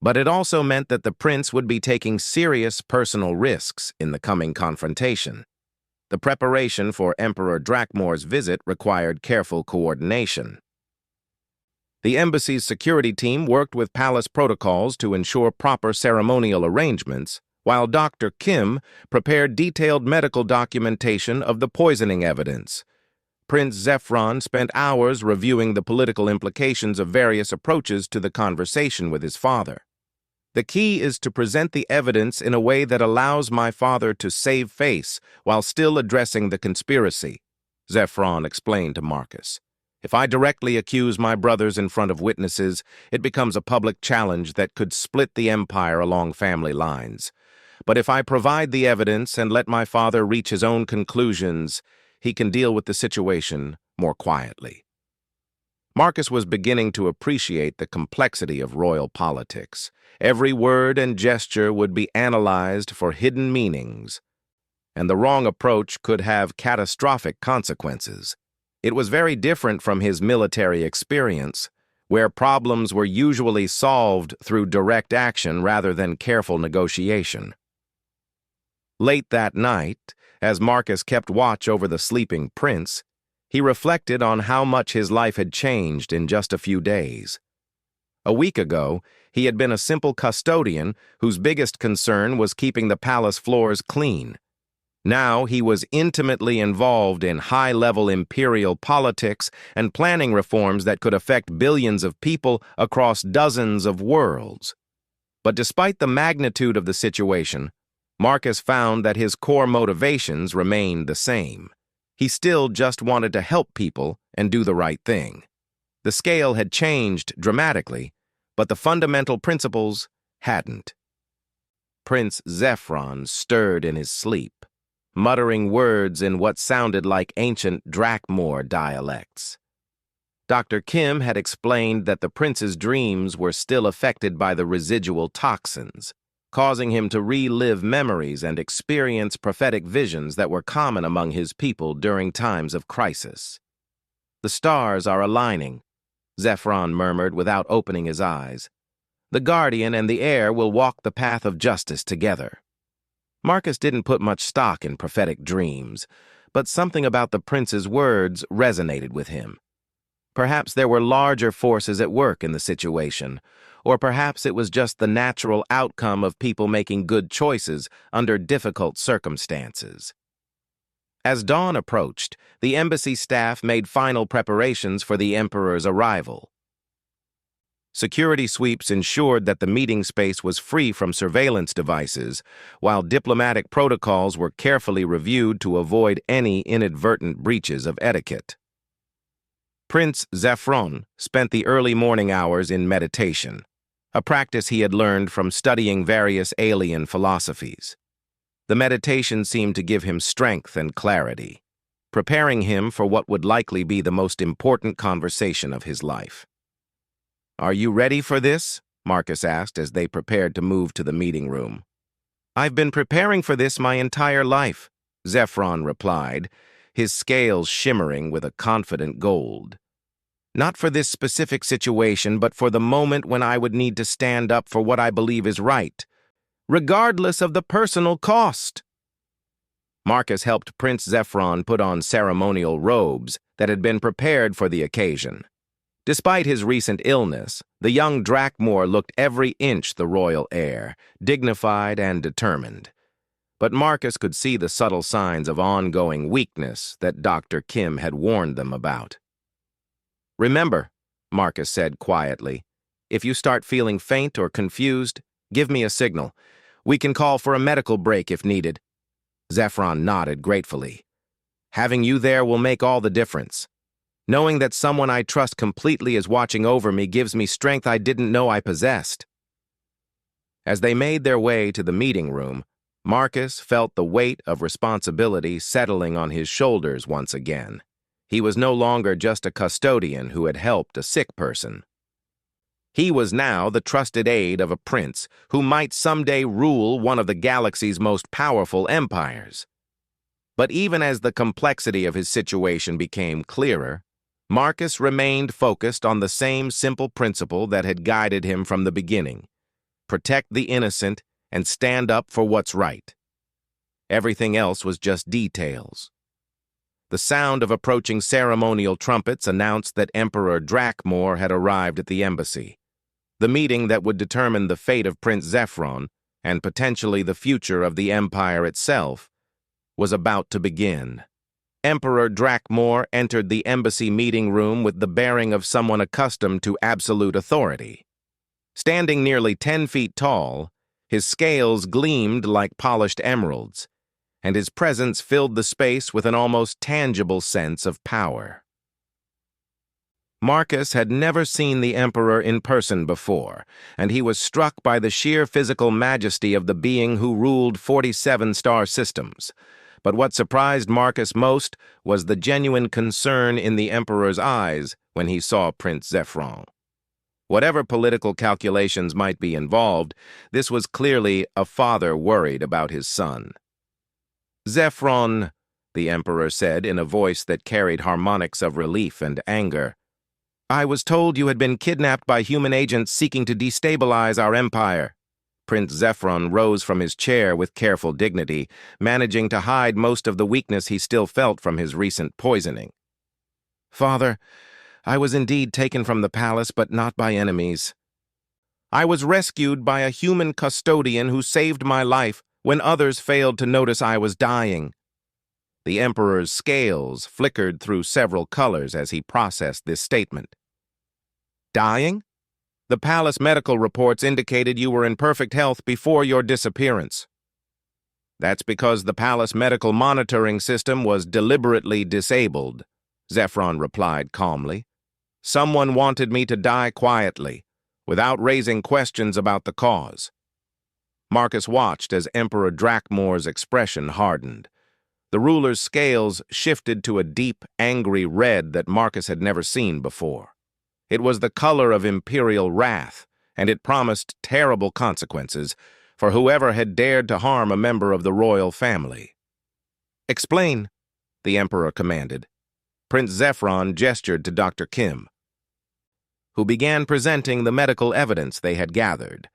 But it also meant that the prince would be taking serious personal risks in the coming confrontation. The preparation for Emperor Drakmor's visit required careful coordination. The embassy's security team worked with palace protocols to ensure proper ceremonial arrangements, while Dr. Kim prepared detailed medical documentation of the poisoning evidence. Prince Zephron spent hours reviewing the political implications of various approaches to the conversation with his father. "The key is to present the evidence in a way that allows my father to save face while still addressing the conspiracy," Zephron explained to Marcus. If I directly accuse my brothers in front of witnesses, it becomes a public challenge that could split the empire along family lines. But if I provide the evidence and let my father reach his own conclusions, he can deal with the situation more quietly. Marcus was beginning to appreciate the complexity of royal politics. Every word and gesture would be analyzed for hidden meanings, and the wrong approach could have catastrophic consequences. It was very different from his military experience, where problems were usually solved through direct action rather than careful negotiation. Late that night, as Marcus kept watch over the sleeping prince, he reflected on how much his life had changed in just a few days. A week ago, he had been a simple custodian whose biggest concern was keeping the palace floors clean. Now he was intimately involved in high-level imperial politics and planning reforms that could affect billions of people across dozens of worlds. But despite the magnitude of the situation, Marcus found that his core motivations remained the same. He still just wanted to help people and do the right thing. The scale had changed dramatically, but the fundamental principles hadn't. Prince Zephyron stirred in his sleep, muttering words in what sounded like ancient Drakmor dialects. Dr. Kim had explained that the prince's dreams were still affected by the residual toxins, causing him to relive memories and experience prophetic visions that were common among his people during times of crisis. "The stars are aligning," Zephyron murmured without opening his eyes. "The Guardian and the Heir will walk the path of justice together." Marcus didn't put much stock in prophetic dreams, but something about the prince's words resonated with him. Perhaps there were larger forces at work in the situation, or perhaps it was just the natural outcome of people making good choices under difficult circumstances. As dawn approached, the embassy staff made final preparations for the emperor's arrival. Security sweeps ensured that the meeting space was free from surveillance devices, while diplomatic protocols were carefully reviewed to avoid any inadvertent breaches of etiquette. Prince Zephyron spent the early morning hours in meditation, a practice he had learned from studying various alien philosophies. The meditation seemed to give him strength and clarity, preparing him for what would likely be the most important conversation of his life. "Are you ready for this?" Marcus asked as they prepared to move to the meeting room. "I've been preparing for this my entire life," Zephyron replied, his scales shimmering with a confident gold. "Not for this specific situation, but for the moment when I would need to stand up for what I believe is right, regardless of the personal cost." Marcus helped Prince Zephyron put on ceremonial robes that had been prepared for the occasion. Despite his recent illness, the young Drakmor looked every inch the royal heir, dignified and determined. But Marcus could see the subtle signs of ongoing weakness that Dr. Kim had warned them about. "Remember," Marcus said quietly, "if you start feeling faint or confused, give me a signal. We can call for a medical break if needed." Zephyron nodded gratefully. "Having you there will make all the difference. Knowing that someone I trust completely is watching over me gives me strength I didn't know I possessed." As they made their way to the meeting room, Marcus felt the weight of responsibility settling on his shoulders once again. He was no longer just a custodian who had helped a sick person. He was now the trusted aide of a prince who might someday rule one of the galaxy's most powerful empires. But even as the complexity of his situation became clearer, Marcus remained focused on the same simple principle that had guided him from the beginning: protect the innocent and stand up for what's right. Everything else was just details. The sound of approaching ceremonial trumpets announced that Emperor Drakmor had arrived at the embassy. The meeting that would determine the fate of Prince Zephyron, and potentially the future of the empire itself, was about to begin. Emperor Drakmor entered the embassy meeting room with the bearing of someone accustomed to absolute authority. Standing nearly 10 feet tall, his scales gleamed like polished emeralds, and his presence filled the space with an almost tangible sense of power. Marcus had never seen the Emperor in person before, and he was struck by the sheer physical majesty of the being who ruled 47 star systems. But what surprised Marcus most was the genuine concern in the Emperor's eyes when he saw Prince Zephyron. Whatever political calculations might be involved, this was clearly a father worried about his son. "Zephyron," the Emperor said in a voice that carried harmonics of relief and anger, "I was told you had been kidnapped by human agents seeking to destabilize our empire." Prince Zephyron rose from his chair with careful dignity, managing to hide most of the weakness he still felt from his recent poisoning. "Father, I was indeed taken from the palace, but not by enemies. I was rescued by a human custodian who saved my life when others failed to notice I was dying." The Emperor's scales flickered through several colors as he processed this statement. "Dying? The palace medical reports indicated you were in perfect health before your disappearance." "That's because the palace medical monitoring system was deliberately disabled," Zephyron replied calmly. "Someone wanted me to die quietly, without raising questions about the cause." Marcus watched as Emperor Drakmore's expression hardened. The ruler's scales shifted to a deep, angry red that Marcus had never seen before. It was the color of imperial wrath, and it promised terrible consequences for whoever had dared to harm a member of the royal family. "Explain," the Emperor commanded. Prince Zephyron gestured to Dr. Kim, who began presenting the medical evidence they had gathered.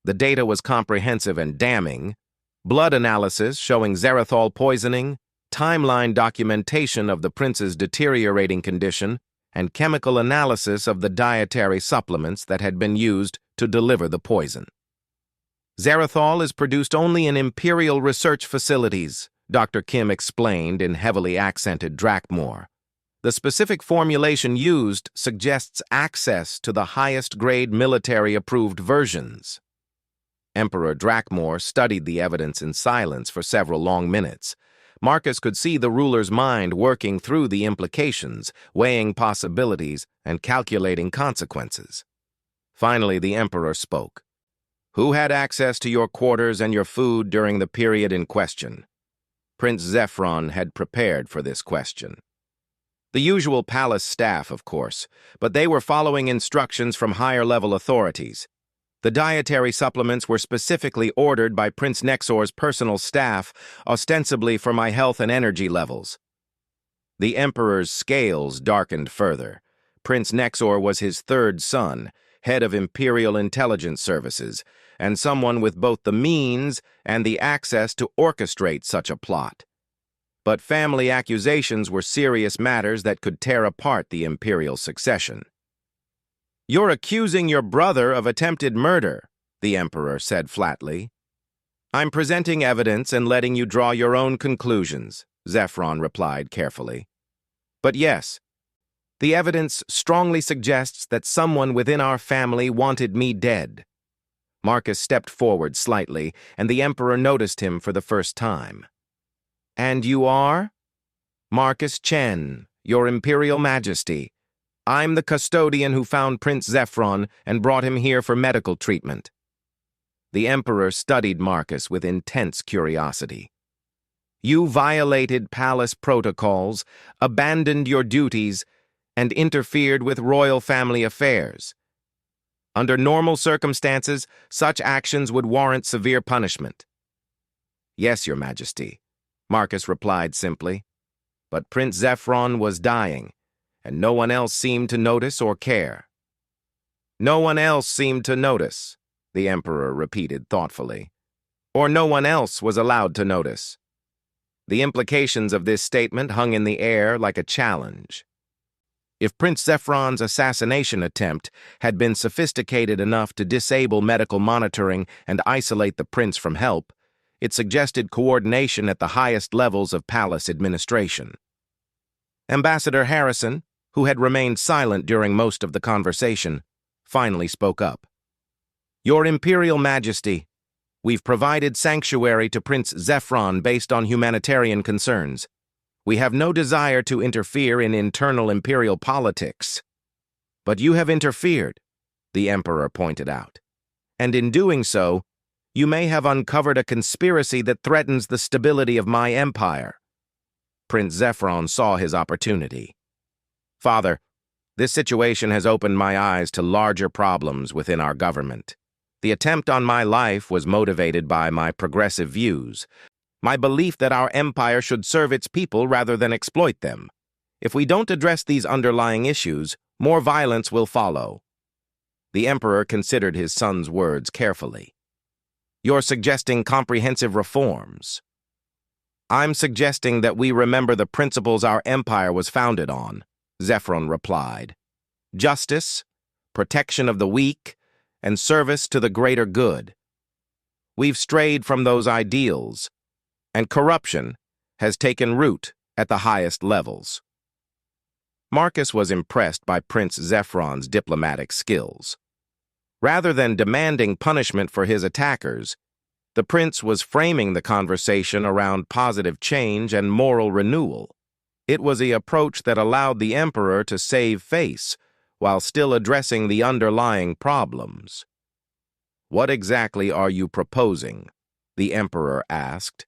The data was comprehensive and damning. Blood analysis showing Zerathol poisoning, timeline documentation of the prince's deteriorating condition, and chemical analysis of the dietary supplements that had been used to deliver the poison. "Zerathol is produced only in imperial research facilities," Dr. Kim explained in heavily accented Drakmore. "The specific formulation used suggests access to the highest-grade military-approved versions." Emperor Drakmore studied the evidence in silence for several long minutes. Marcus could see the ruler's mind working through the implications, weighing possibilities, and calculating consequences. Finally, the Emperor spoke. "Who had access to your quarters and your food during the period in question?" Prince Zephyron had prepared for this question. The usual palace staff, of course, but they were following instructions from higher-level authorities. The dietary supplements were specifically ordered by Prince Nexor's personal staff, ostensibly for my health and energy levels. The Emperor's scales darkened further. Prince Nexor was his third son, head of Imperial Intelligence Services, and someone with both the means and the access to orchestrate such a plot. But family accusations were serious matters that could tear apart the imperial succession. "You're accusing your brother of attempted murder," the Emperor said flatly. "I'm presenting evidence and letting you draw your own conclusions," Zephyron replied carefully. "But yes, the evidence strongly suggests that someone within our family wanted me dead." Marcus stepped forward slightly, and the Emperor noticed him for the first time. "And you are?" "Marcus Chen, your Imperial Majesty. I'm the custodian who found Prince Zephyron and brought him here for medical treatment." The Emperor studied Marcus with intense curiosity. "You violated palace protocols, abandoned your duties, and interfered with royal family affairs. Under normal circumstances, such actions would warrant severe punishment." "Yes, Your Majesty," Marcus replied simply. "But Prince Zephyron was dying, and no one else seemed to notice or care." "No one else seemed to notice," the Emperor repeated thoughtfully. "Or no one else was allowed to notice." The implications of this statement hung in the air like a challenge. If Prince Zephyron's assassination attempt had been sophisticated enough to disable medical monitoring and isolate the prince from help, it suggested coordination at the highest levels of palace administration. Ambassador Harrison, who had remained silent during most of the conversation, finally spoke up. "Your Imperial Majesty, we've provided sanctuary to Prince Zephyron based on humanitarian concerns. We have no desire to interfere in internal imperial politics." But you have interfered, the Emperor pointed out. And in doing so, you may have uncovered a conspiracy that threatens the stability of my empire. Prince Zephron saw his opportunity. Father, this situation has opened my eyes to larger problems within our government. The attempt on my life was motivated by my progressive views, my belief that our empire should serve its people rather than exploit them. If we don't address these underlying issues, more violence will follow. The Emperor considered his son's words carefully. You're suggesting comprehensive reforms. I'm suggesting that we remember the principles our empire was founded on, Zephron replied. Justice, protection of the weak, and service to the greater good. We've strayed from those ideals, and corruption has taken root at the highest levels. Marcus was impressed by Prince Zephron's diplomatic skills. Rather than demanding punishment for his attackers, the prince was framing the conversation around positive change and moral renewal. It was an approach that allowed the emperor to save face while still addressing the underlying problems. What exactly are you proposing? The emperor asked.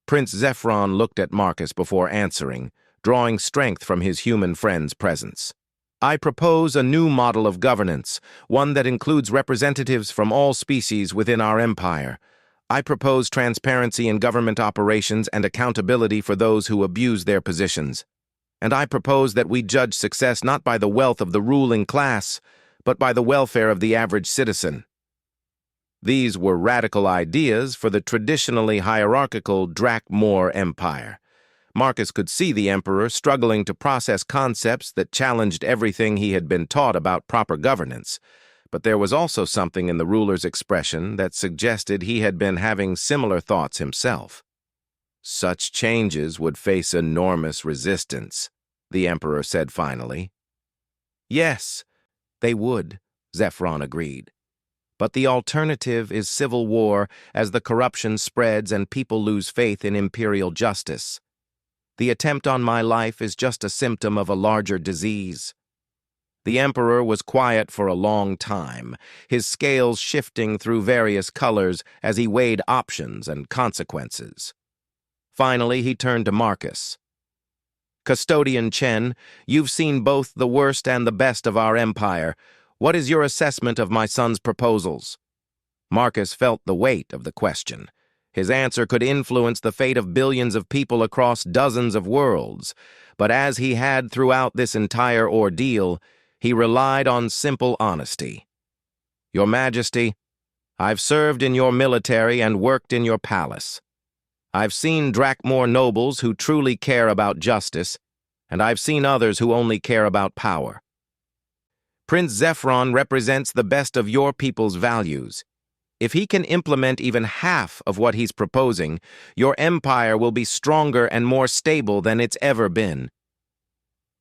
Prince Zephron looked at Marcus before answering, drawing strength from his human friend's presence. I propose a new model of governance, one that includes representatives from all species within our empire. I propose transparency in government operations and accountability for those who abuse their positions. And I propose that we judge success not by the wealth of the ruling class, but by the welfare of the average citizen. These were radical ideas for the traditionally hierarchical Drakmor Empire. Marcus could see the emperor struggling to process concepts that challenged everything he had been taught about proper governance, but there was also something in the ruler's expression that suggested he had been having similar thoughts himself. Such changes would face enormous resistance, the emperor said finally. Yes, they would, Zephron agreed. But the alternative is civil war as the corruption spreads and people lose faith in imperial justice. The attempt on my life is just a symptom of a larger disease. The emperor was quiet for a long time, his scales shifting through various colors as he weighed options and consequences. Finally, he turned to Marcus. Custodian Chen, you've seen both the worst and the best of our empire. What is your assessment of my son's proposals? Marcus felt the weight of the question. His answer could influence the fate of billions of people across dozens of worlds, but as he had throughout this entire ordeal, he relied on simple honesty. Your Majesty, I've served in your military and worked in your palace. I've seen Drakmor nobles who truly care about justice, and I've seen others who only care about power. Prince Zephron represents the best of your people's values. If he can implement even half of what he's proposing, your empire will be stronger and more stable than it's ever been.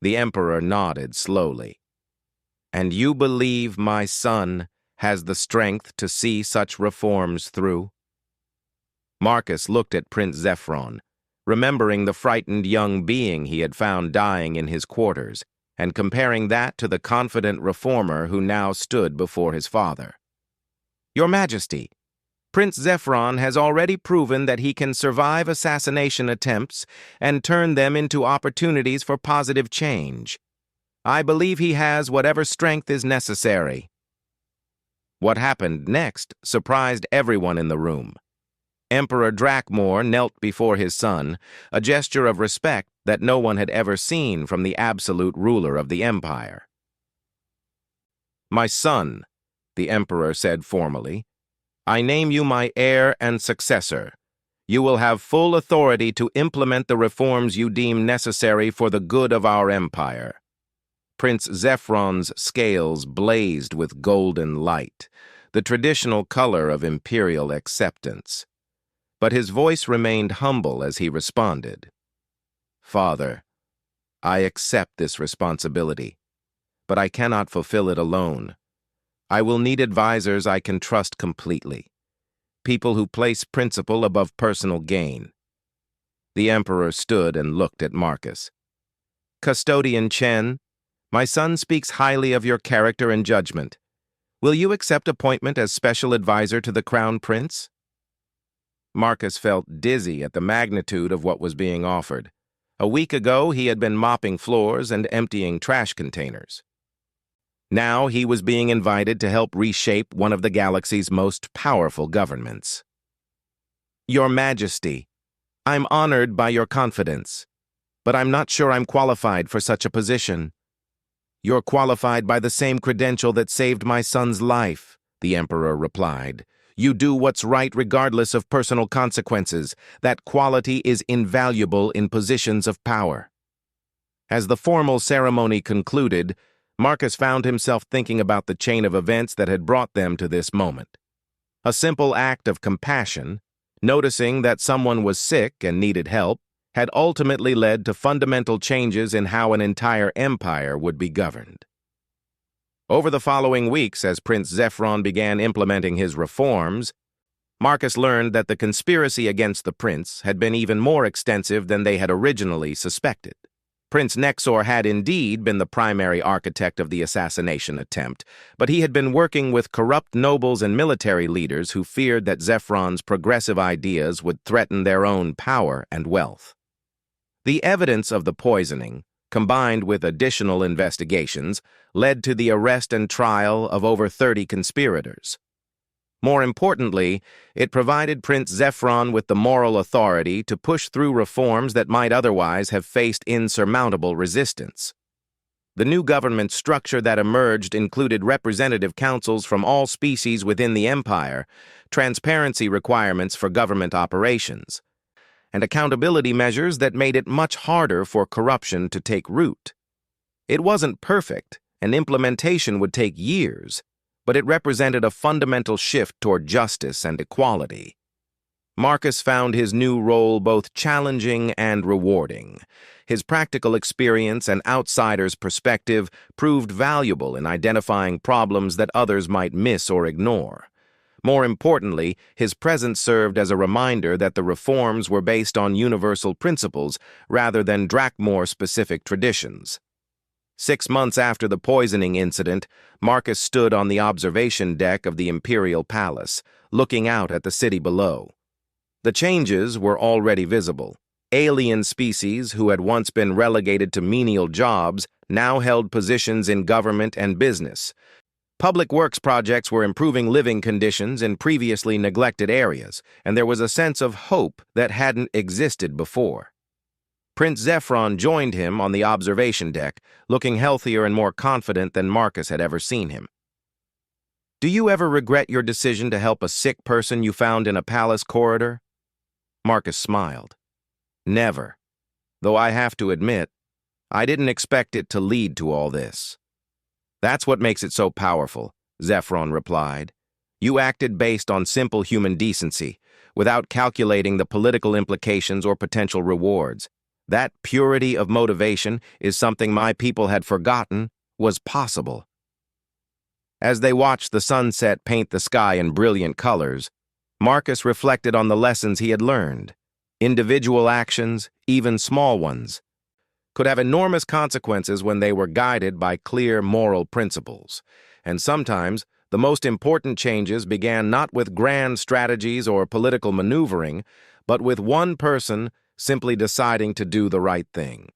The emperor nodded slowly. And you believe my son has the strength to see such reforms through? Marcus looked at Prince Zephron, remembering the frightened young being he had found dying in his quarters, and comparing that to the confident reformer who now stood before his father. Your Majesty, Prince Zephron has already proven that he can survive assassination attempts and turn them into opportunities for positive change. I believe he has whatever strength is necessary. What happened next surprised everyone in the room. Emperor Drakmor knelt before his son, a gesture of respect that no one had ever seen from the absolute ruler of the empire. My son, the emperor said formally, I name you my heir and successor. You will have full authority to implement the reforms you deem necessary for the good of our empire. Prince Zephron's scales blazed with golden light, the traditional color of imperial acceptance. But his voice remained humble as he responded. Father, I accept this responsibility, but I cannot fulfill it alone. I will need advisors I can trust completely, people who place principle above personal gain. The emperor stood and looked at Marcus. Custodian Chen, My son speaks highly of your character and judgment. Will you accept appointment as special advisor to the Crown Prince? Marcus felt dizzy at the magnitude of what was being offered. A week ago, he had been mopping floors and emptying trash containers. Now he was being invited to help reshape one of the galaxy's most powerful governments. Your Majesty, I'm honored by your confidence, but I'm not sure I'm qualified for such a position. You're qualified by the same credential that saved my son's life, the Emperor replied. You do what's right regardless of personal consequences. That quality is invaluable in positions of power. As the formal ceremony concluded, Marcus found himself thinking about the chain of events that had brought them to this moment. A simple act of compassion, noticing that someone was sick and needed help, had ultimately led to fundamental changes in how an entire empire would be governed. Over the following weeks, as Prince Zephron began implementing his reforms, Marcus learned that the conspiracy against the prince had been even more extensive than they had originally suspected. Prince Nexor had indeed been the primary architect of the assassination attempt, but he had been working with corrupt nobles and military leaders who feared that Zephron's progressive ideas would threaten their own power and wealth. The evidence of the poisoning, combined with additional investigations, led to the arrest and trial of over 30 conspirators. More importantly, it provided Prince Zephron with the moral authority to push through reforms that might otherwise have faced insurmountable resistance. The new government structure that emerged included representative councils from all species within the empire, transparency requirements for government operations, and accountability measures that made it much harder for corruption to take root. It wasn't perfect, and implementation would take years, but it represented a fundamental shift toward justice and equality. Marcus found his new role both challenging and rewarding. His practical experience and outsider's perspective proved valuable in identifying problems that others might miss or ignore. More importantly, his presence served as a reminder that the reforms were based on universal principles rather than Drakmor-specific traditions. 6 months after the poisoning incident, Marcus stood on the observation deck of the Imperial Palace, looking out at the city below. The changes were already visible. Alien species who had once been relegated to menial jobs now held positions in government and business. Public works projects were improving living conditions in previously neglected areas, and there was a sense of hope that hadn't existed before. Prince Zephron joined him on the observation deck, looking healthier and more confident than Marcus had ever seen him. Do you ever regret your decision to help a sick person you found in a palace corridor? Marcus smiled. Never. Though I have to admit, I didn't expect it to lead to all this. That's what makes it so powerful, Zephron replied. You acted based on simple human decency, without calculating the political implications or potential rewards. That purity of motivation is something my people had forgotten was possible. As they watched the sunset paint the sky in brilliant colors, Marcus reflected on the lessons he had learned. Individual actions, even small ones, could have enormous consequences when they were guided by clear moral principles. And sometimes, the most important changes began not with grand strategies or political maneuvering, but with one person simply deciding to do the right thing.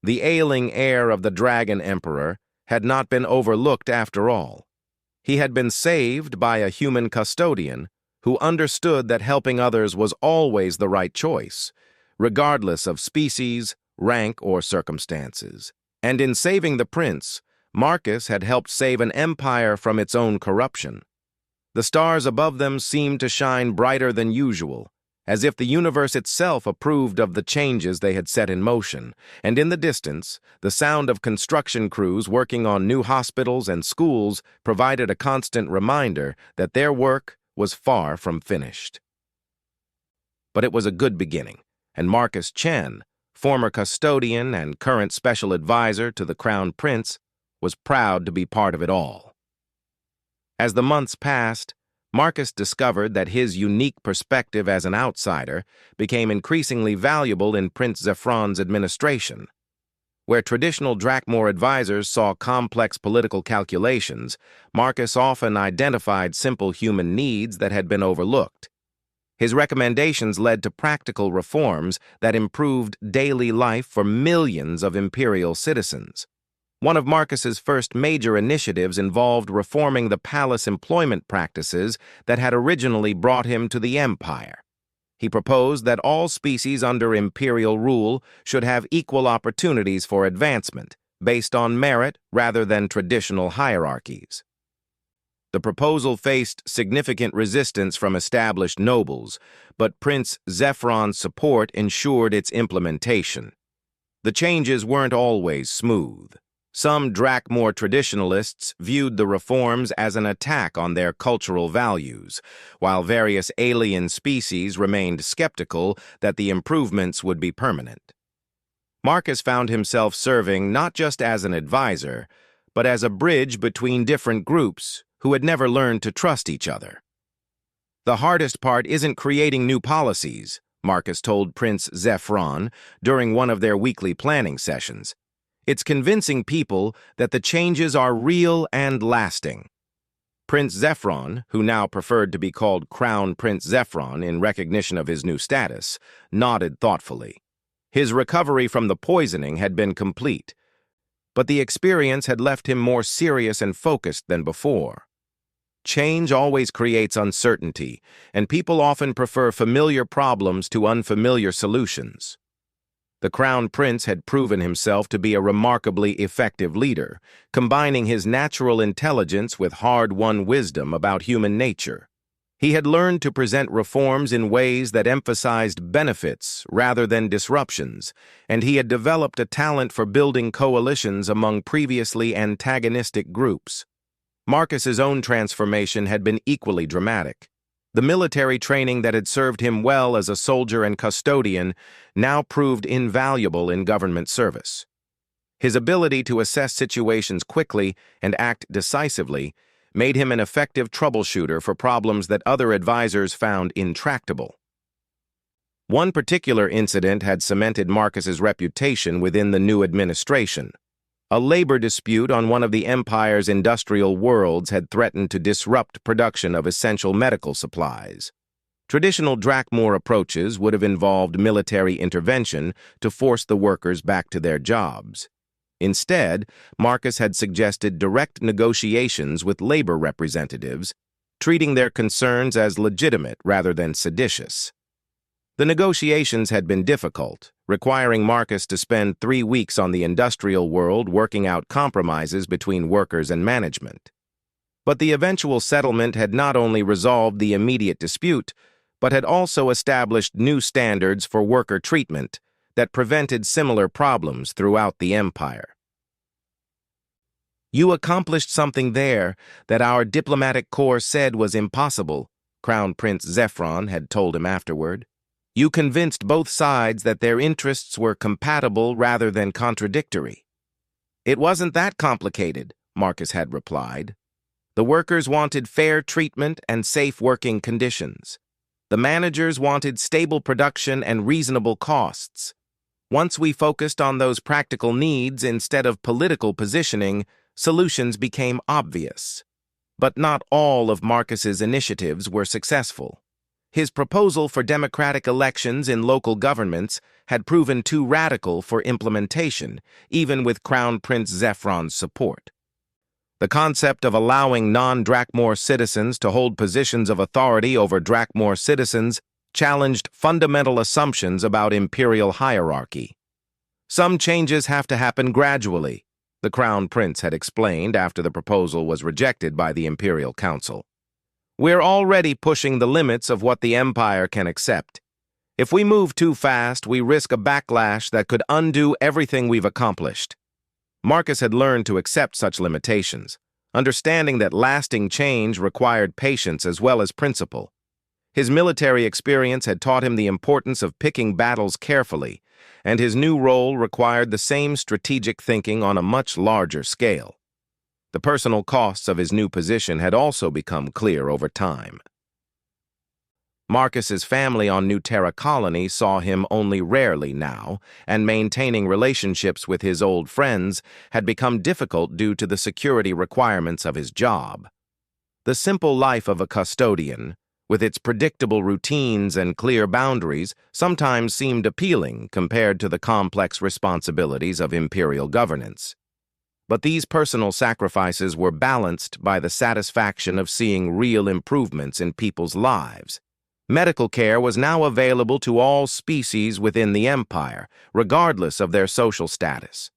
The ailing heir of the Dragon Emperor had not been overlooked after all. He had been saved by a human custodian who understood that helping others was always the right choice, regardless of species, rank, or circumstances. And in saving the prince, Marcus had helped save an empire from its own corruption. The stars above them seemed to shine brighter than usual, as if the universe itself approved of the changes they had set in motion, and in the distance, the sound of construction crews working on new hospitals and schools provided a constant reminder that their work was far from finished. But it was a good beginning, and Marcus Chen, former custodian and current special advisor to the Crown Prince, was proud to be part of it all. As the months passed, Marcus discovered that his unique perspective as an outsider became increasingly valuable in Prince Zephron's administration. Where traditional Drakmor advisors saw complex political calculations, Marcus often identified simple human needs that had been overlooked. His recommendations led to practical reforms that improved daily life for millions of imperial citizens. One of Marcus's first major initiatives involved reforming the palace employment practices that had originally brought him to the empire. He proposed that all species under imperial rule should have equal opportunities for advancement, based on merit rather than traditional hierarchies. The proposal faced significant resistance from established nobles, but Prince Zephron's support ensured its implementation. The changes weren't always smooth. Some Drakmor traditionalists viewed the reforms as an attack on their cultural values, while various alien species remained skeptical that the improvements would be permanent. Marcus found himself serving not just as an advisor, but as a bridge between different groups who had never learned to trust each other. "The hardest part isn't creating new policies," Marcus told Prince Zephron during one of their weekly planning sessions. "It's convincing people that the changes are real and lasting." Prince Zephron, who now preferred to be called Crown Prince Zephron in recognition of his new status, nodded thoughtfully. His recovery from the poisoning had been complete, but the experience had left him more serious and focused than before. Change always creates uncertainty, and people often prefer familiar problems to unfamiliar solutions. The Crown Prince had proven himself to be a remarkably effective leader, combining his natural intelligence with hard-won wisdom about human nature. He had learned to present reforms in ways that emphasized benefits rather than disruptions, and he had developed a talent for building coalitions among previously antagonistic groups. Marcus's own transformation had been equally dramatic. The military training that had served him well as a soldier and custodian now proved invaluable in government service. His ability to assess situations quickly and act decisively made him an effective troubleshooter for problems that other advisors found intractable. One particular incident had cemented Marcus's reputation within the new administration. A labor dispute on one of the Empire's industrial worlds had threatened to disrupt production of essential medical supplies. Traditional Drakmor approaches would have involved military intervention to force the workers back to their jobs. Instead, Marcus had suggested direct negotiations with labor representatives, treating their concerns as legitimate rather than seditious. The negotiations had been difficult, requiring Marcus to spend 3 weeks on the industrial world working out compromises between workers and management. But the eventual settlement had not only resolved the immediate dispute, but had also established new standards for worker treatment that prevented similar problems throughout the Empire. "You accomplished something there that our diplomatic corps said was impossible," Crown Prince Zephron had told him afterward. "You convinced both sides that their interests were compatible rather than contradictory." "It wasn't that complicated," Marcus had replied. "The workers wanted fair treatment and safe working conditions. The managers wanted stable production and reasonable costs. Once we focused on those practical needs instead of political positioning, solutions became obvious." But not all of Marcus's initiatives were successful. His proposal for democratic elections in local governments had proven too radical for implementation, even with Crown Prince Zephron's support. The concept of allowing non-Drakmor citizens to hold positions of authority over Drakmor citizens challenged fundamental assumptions about imperial hierarchy. "Some changes have to happen gradually," the Crown Prince had explained after the proposal was rejected by the Imperial Council. "We're already pushing the limits of what the Empire can accept. If we move too fast, we risk a backlash that could undo everything we've accomplished." Marcus had learned to accept such limitations, understanding that lasting change required patience as well as principle. His military experience had taught him the importance of picking battles carefully, and his new role required the same strategic thinking on a much larger scale. The personal costs of his new position had also become clear over time. Marcus's family on New Terra Colony saw him only rarely now, and maintaining relationships with his old friends had become difficult due to the security requirements of his job. The simple life of a custodian, with its predictable routines and clear boundaries, sometimes seemed appealing compared to the complex responsibilities of imperial governance. But these personal sacrifices were balanced by the satisfaction of seeing real improvements in people's lives. Medical care was now available to all species within the Empire, regardless of their social status.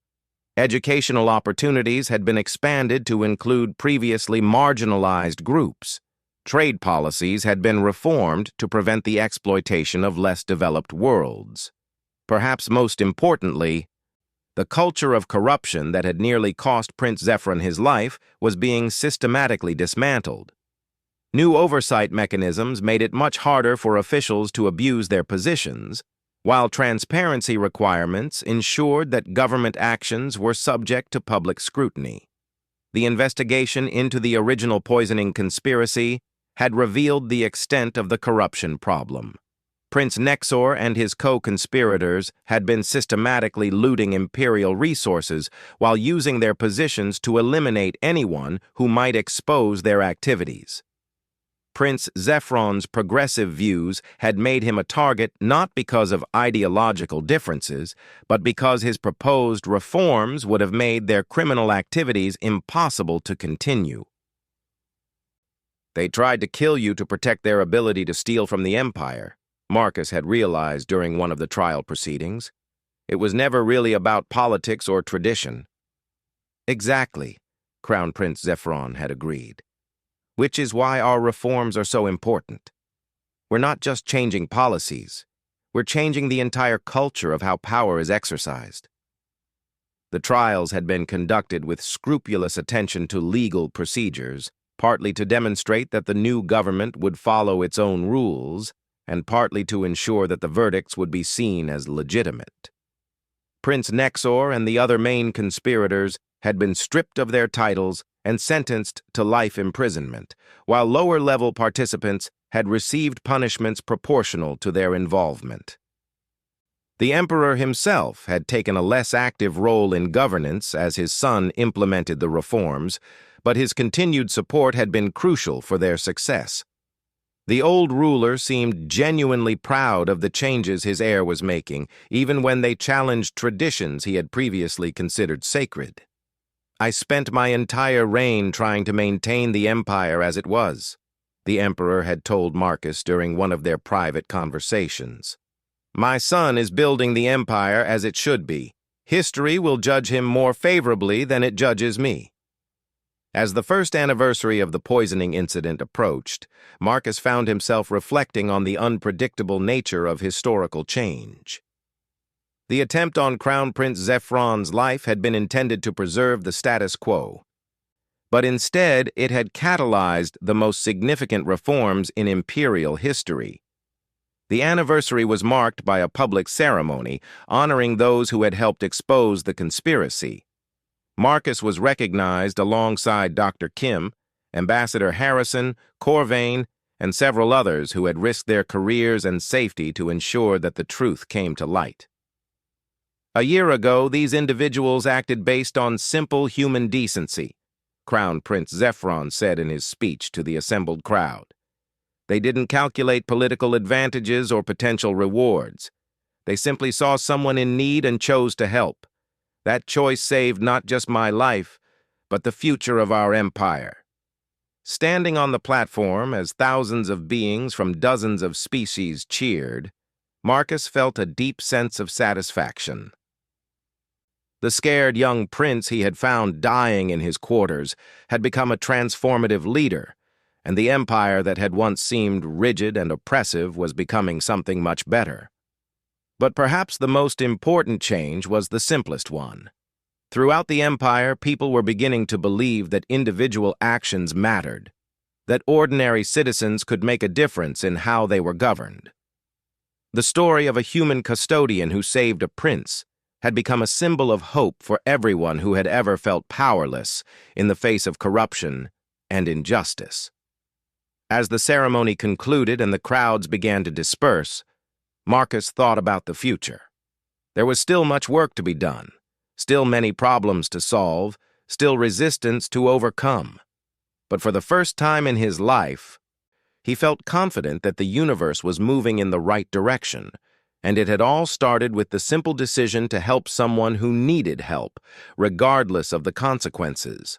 Educational opportunities had been expanded to include previously marginalized groups. Trade policies had been reformed to prevent the exploitation of less developed worlds. Perhaps most importantly, the culture of corruption that had nearly cost Prince Zephyron his life was being systematically dismantled. New oversight mechanisms made it much harder for officials to abuse their positions, while transparency requirements ensured that government actions were subject to public scrutiny. The investigation into the original poisoning conspiracy had revealed the extent of the corruption problem. Prince Nexor and his co-conspirators had been systematically looting imperial resources while using their positions to eliminate anyone who might expose their activities. Prince Zephyron's progressive views had made him a target not because of ideological differences, but because his proposed reforms would have made their criminal activities impossible to continue. They tried to kill you to protect their ability to steal from the Empire, Marcus had realized during one of the trial proceedings. It was never really about politics or tradition. Exactly, Crown Prince Zephyron had agreed. Which is why our reforms are so important. We're not just changing policies, we're changing the entire culture of how power is exercised. The trials had been conducted with scrupulous attention to legal procedures, partly to demonstrate that the new government would follow its own rules, and partly to ensure that the verdicts would be seen as legitimate. Prince Nexor and the other main conspirators had been stripped of their titles and sentenced to life imprisonment, while lower-level participants had received punishments proportional to their involvement. The Emperor himself had taken a less active role in governance as his son implemented the reforms, but his continued support had been crucial for their success. The old ruler seemed genuinely proud of the changes his heir was making, even when they challenged traditions he had previously considered sacred. I spent my entire reign trying to maintain the empire as it was, the Emperor had told Marcus during one of their private conversations. My son is building the empire as it should be. History will judge him more favorably than it judges me. As the first anniversary of the poisoning incident approached, Marcus found himself reflecting on the unpredictable nature of historical change. The attempt on Crown Prince Zephyron's life had been intended to preserve the status quo, but instead it had catalyzed the most significant reforms in imperial history. The anniversary was marked by a public ceremony honoring those who had helped expose the conspiracy. Marcus was recognized alongside Dr. Kim, Ambassador Harrison, Corvain, and several others who had risked their careers and safety to ensure that the truth came to light. A year ago, these individuals acted based on simple human decency, Crown Prince Zephyron said in his speech to the assembled crowd. They didn't calculate political advantages or potential rewards. They simply saw someone in need and chose to help. That choice saved not just my life, but the future of our empire. Standing on the platform as thousands of beings from dozens of species cheered, Marcus felt a deep sense of satisfaction. The scared young prince he had found dying in his quarters had become a transformative leader, and the empire that had once seemed rigid and oppressive was becoming something much better. But perhaps the most important change was the simplest one. Throughout the empire, people were beginning to believe that individual actions mattered, that ordinary citizens could make a difference in how they were governed. The story of a human custodian who saved a prince had become a symbol of hope for everyone who had ever felt powerless in the face of corruption and injustice. As the ceremony concluded and the crowds began to disperse, Marcus thought about the future. There was still much work to be done, still many problems to solve, still resistance to overcome. But for the first time in his life, he felt confident that the universe was moving in the right direction, and it had all started with the simple decision to help someone who needed help, regardless of the consequences.